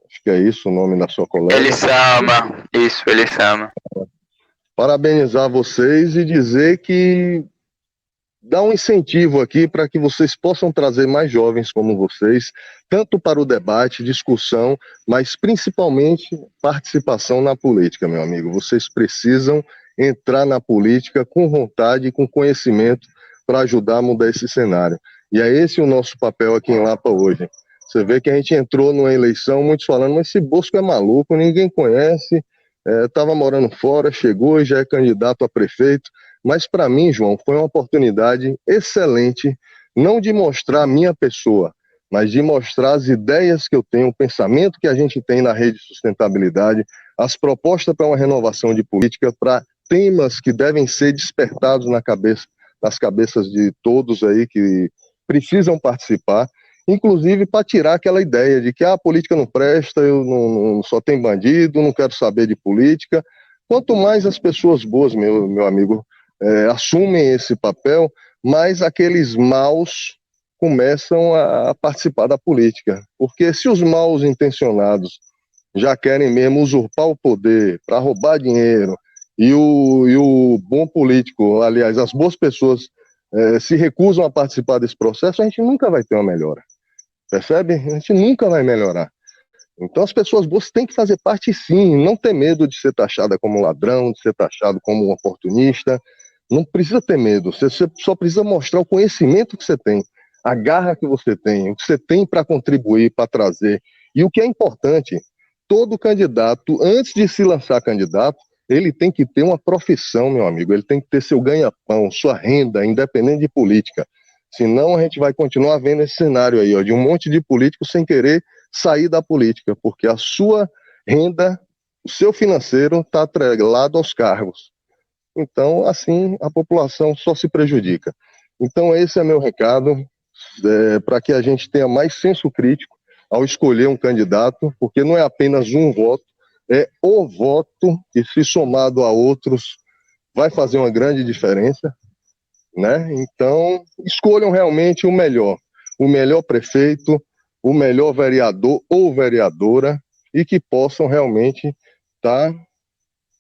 Acho que é isso o nome da sua colega. Elissama, isso, Elissama. Parabenizar vocês e dizer que dá um incentivo aqui para que vocês possam trazer mais jovens como vocês, tanto para o debate, discussão, mas principalmente participação na política, meu amigo. Vocês precisam entrar na política com vontade e com conhecimento para ajudar a mudar esse cenário. E é esse o nosso papel aqui em Lapa hoje. Você vê que a gente entrou numa eleição, muitos falando, mas esse Bosco é maluco, ninguém conhece, estava morando fora, chegou e já é candidato a prefeito. Mas para mim, João, foi uma oportunidade excelente, não de mostrar a minha pessoa, mas de mostrar as ideias que eu tenho, o pensamento que a gente tem na Rede Sustentabilidade, as propostas para uma renovação de política, para temas que devem ser despertados nas cabeças de todos aí que precisam participar, inclusive para tirar aquela ideia de que a política não presta, eu não só tem bandido, não quero saber de política. Quanto mais as pessoas boas, meu amigo, assumem esse papel, mais aqueles maus começam a participar da política. Porque se os maus intencionados já querem mesmo usurpar o poder para roubar dinheiro, e o bom político, aliás, as boas pessoas se recusam a participar desse processo, a gente nunca vai ter uma melhora. Percebe? A gente nunca vai melhorar. Então as pessoas boas têm que fazer parte sim, não ter medo de ser taxada como ladrão, de ser taxado como um oportunista. Não precisa ter medo, você só precisa mostrar o conhecimento que você tem, a garra que você tem, o que você tem para contribuir, para trazer. E o que é importante, todo candidato, antes de se lançar candidato, ele tem que ter uma profissão, meu amigo, ele tem que ter seu ganha-pão, sua renda, independente de política. Senão a gente vai continuar vendo esse cenário aí, de um monte de políticos sem querer sair da política, porque a sua renda, o seu financeiro está atrelado aos cargos. Então, assim, a população só se prejudica. Então, esse é meu recado, para que a gente tenha mais senso crítico, ao escolher um candidato, porque não é apenas um voto, é o voto que, se somado a outros, vai fazer uma grande diferença, né? Então, escolham realmente o melhor prefeito, o melhor vereador ou vereadora, e que possam realmente estar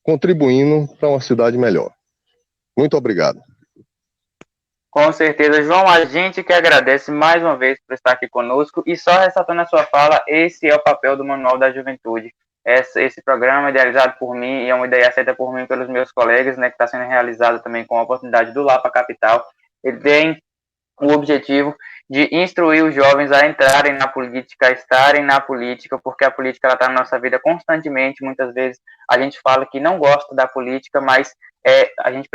contribuindo para uma cidade melhor. Muito obrigado. Com certeza, João, a gente que agradece mais uma vez por estar aqui conosco, e só ressaltando a sua fala, esse é o papel do Manual da Juventude. Esse programa é idealizado por mim e é uma ideia aceita por mim e pelos meus colegas, né, que está sendo realizado também com a oportunidade do Lapa Capital. Ele tem o objetivo de instruir os jovens a entrarem na política, a estarem na política, porque a política está na nossa vida constantemente. Muitas vezes a gente fala que não gosta da política, mas a gente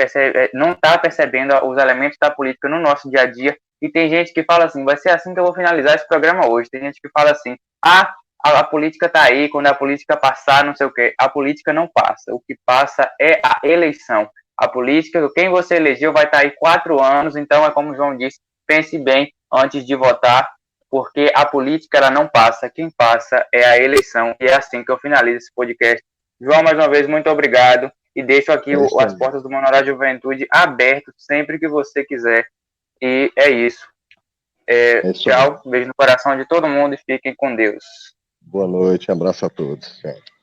não está percebendo os elementos da política no nosso dia a dia. E tem gente que fala assim, vai ser assim que eu vou finalizar esse programa hoje. Tem gente que fala assim, a política está aí, quando a política passar, não sei o quê. A política não passa. O que passa é a eleição. A política, quem você elegeu vai estar aí 4 anos, então é como o João disse, pense bem antes de votar, porque a política ela não passa, quem passa é a eleição, e é assim que eu finalizo esse podcast. João, mais uma vez, muito obrigado, e deixo aqui as portas do Manual da Juventude abertas sempre que você quiser, e é isso. Tchau, beijo no coração de todo mundo e fiquem com Deus. Boa noite, abraço a todos. Tchau.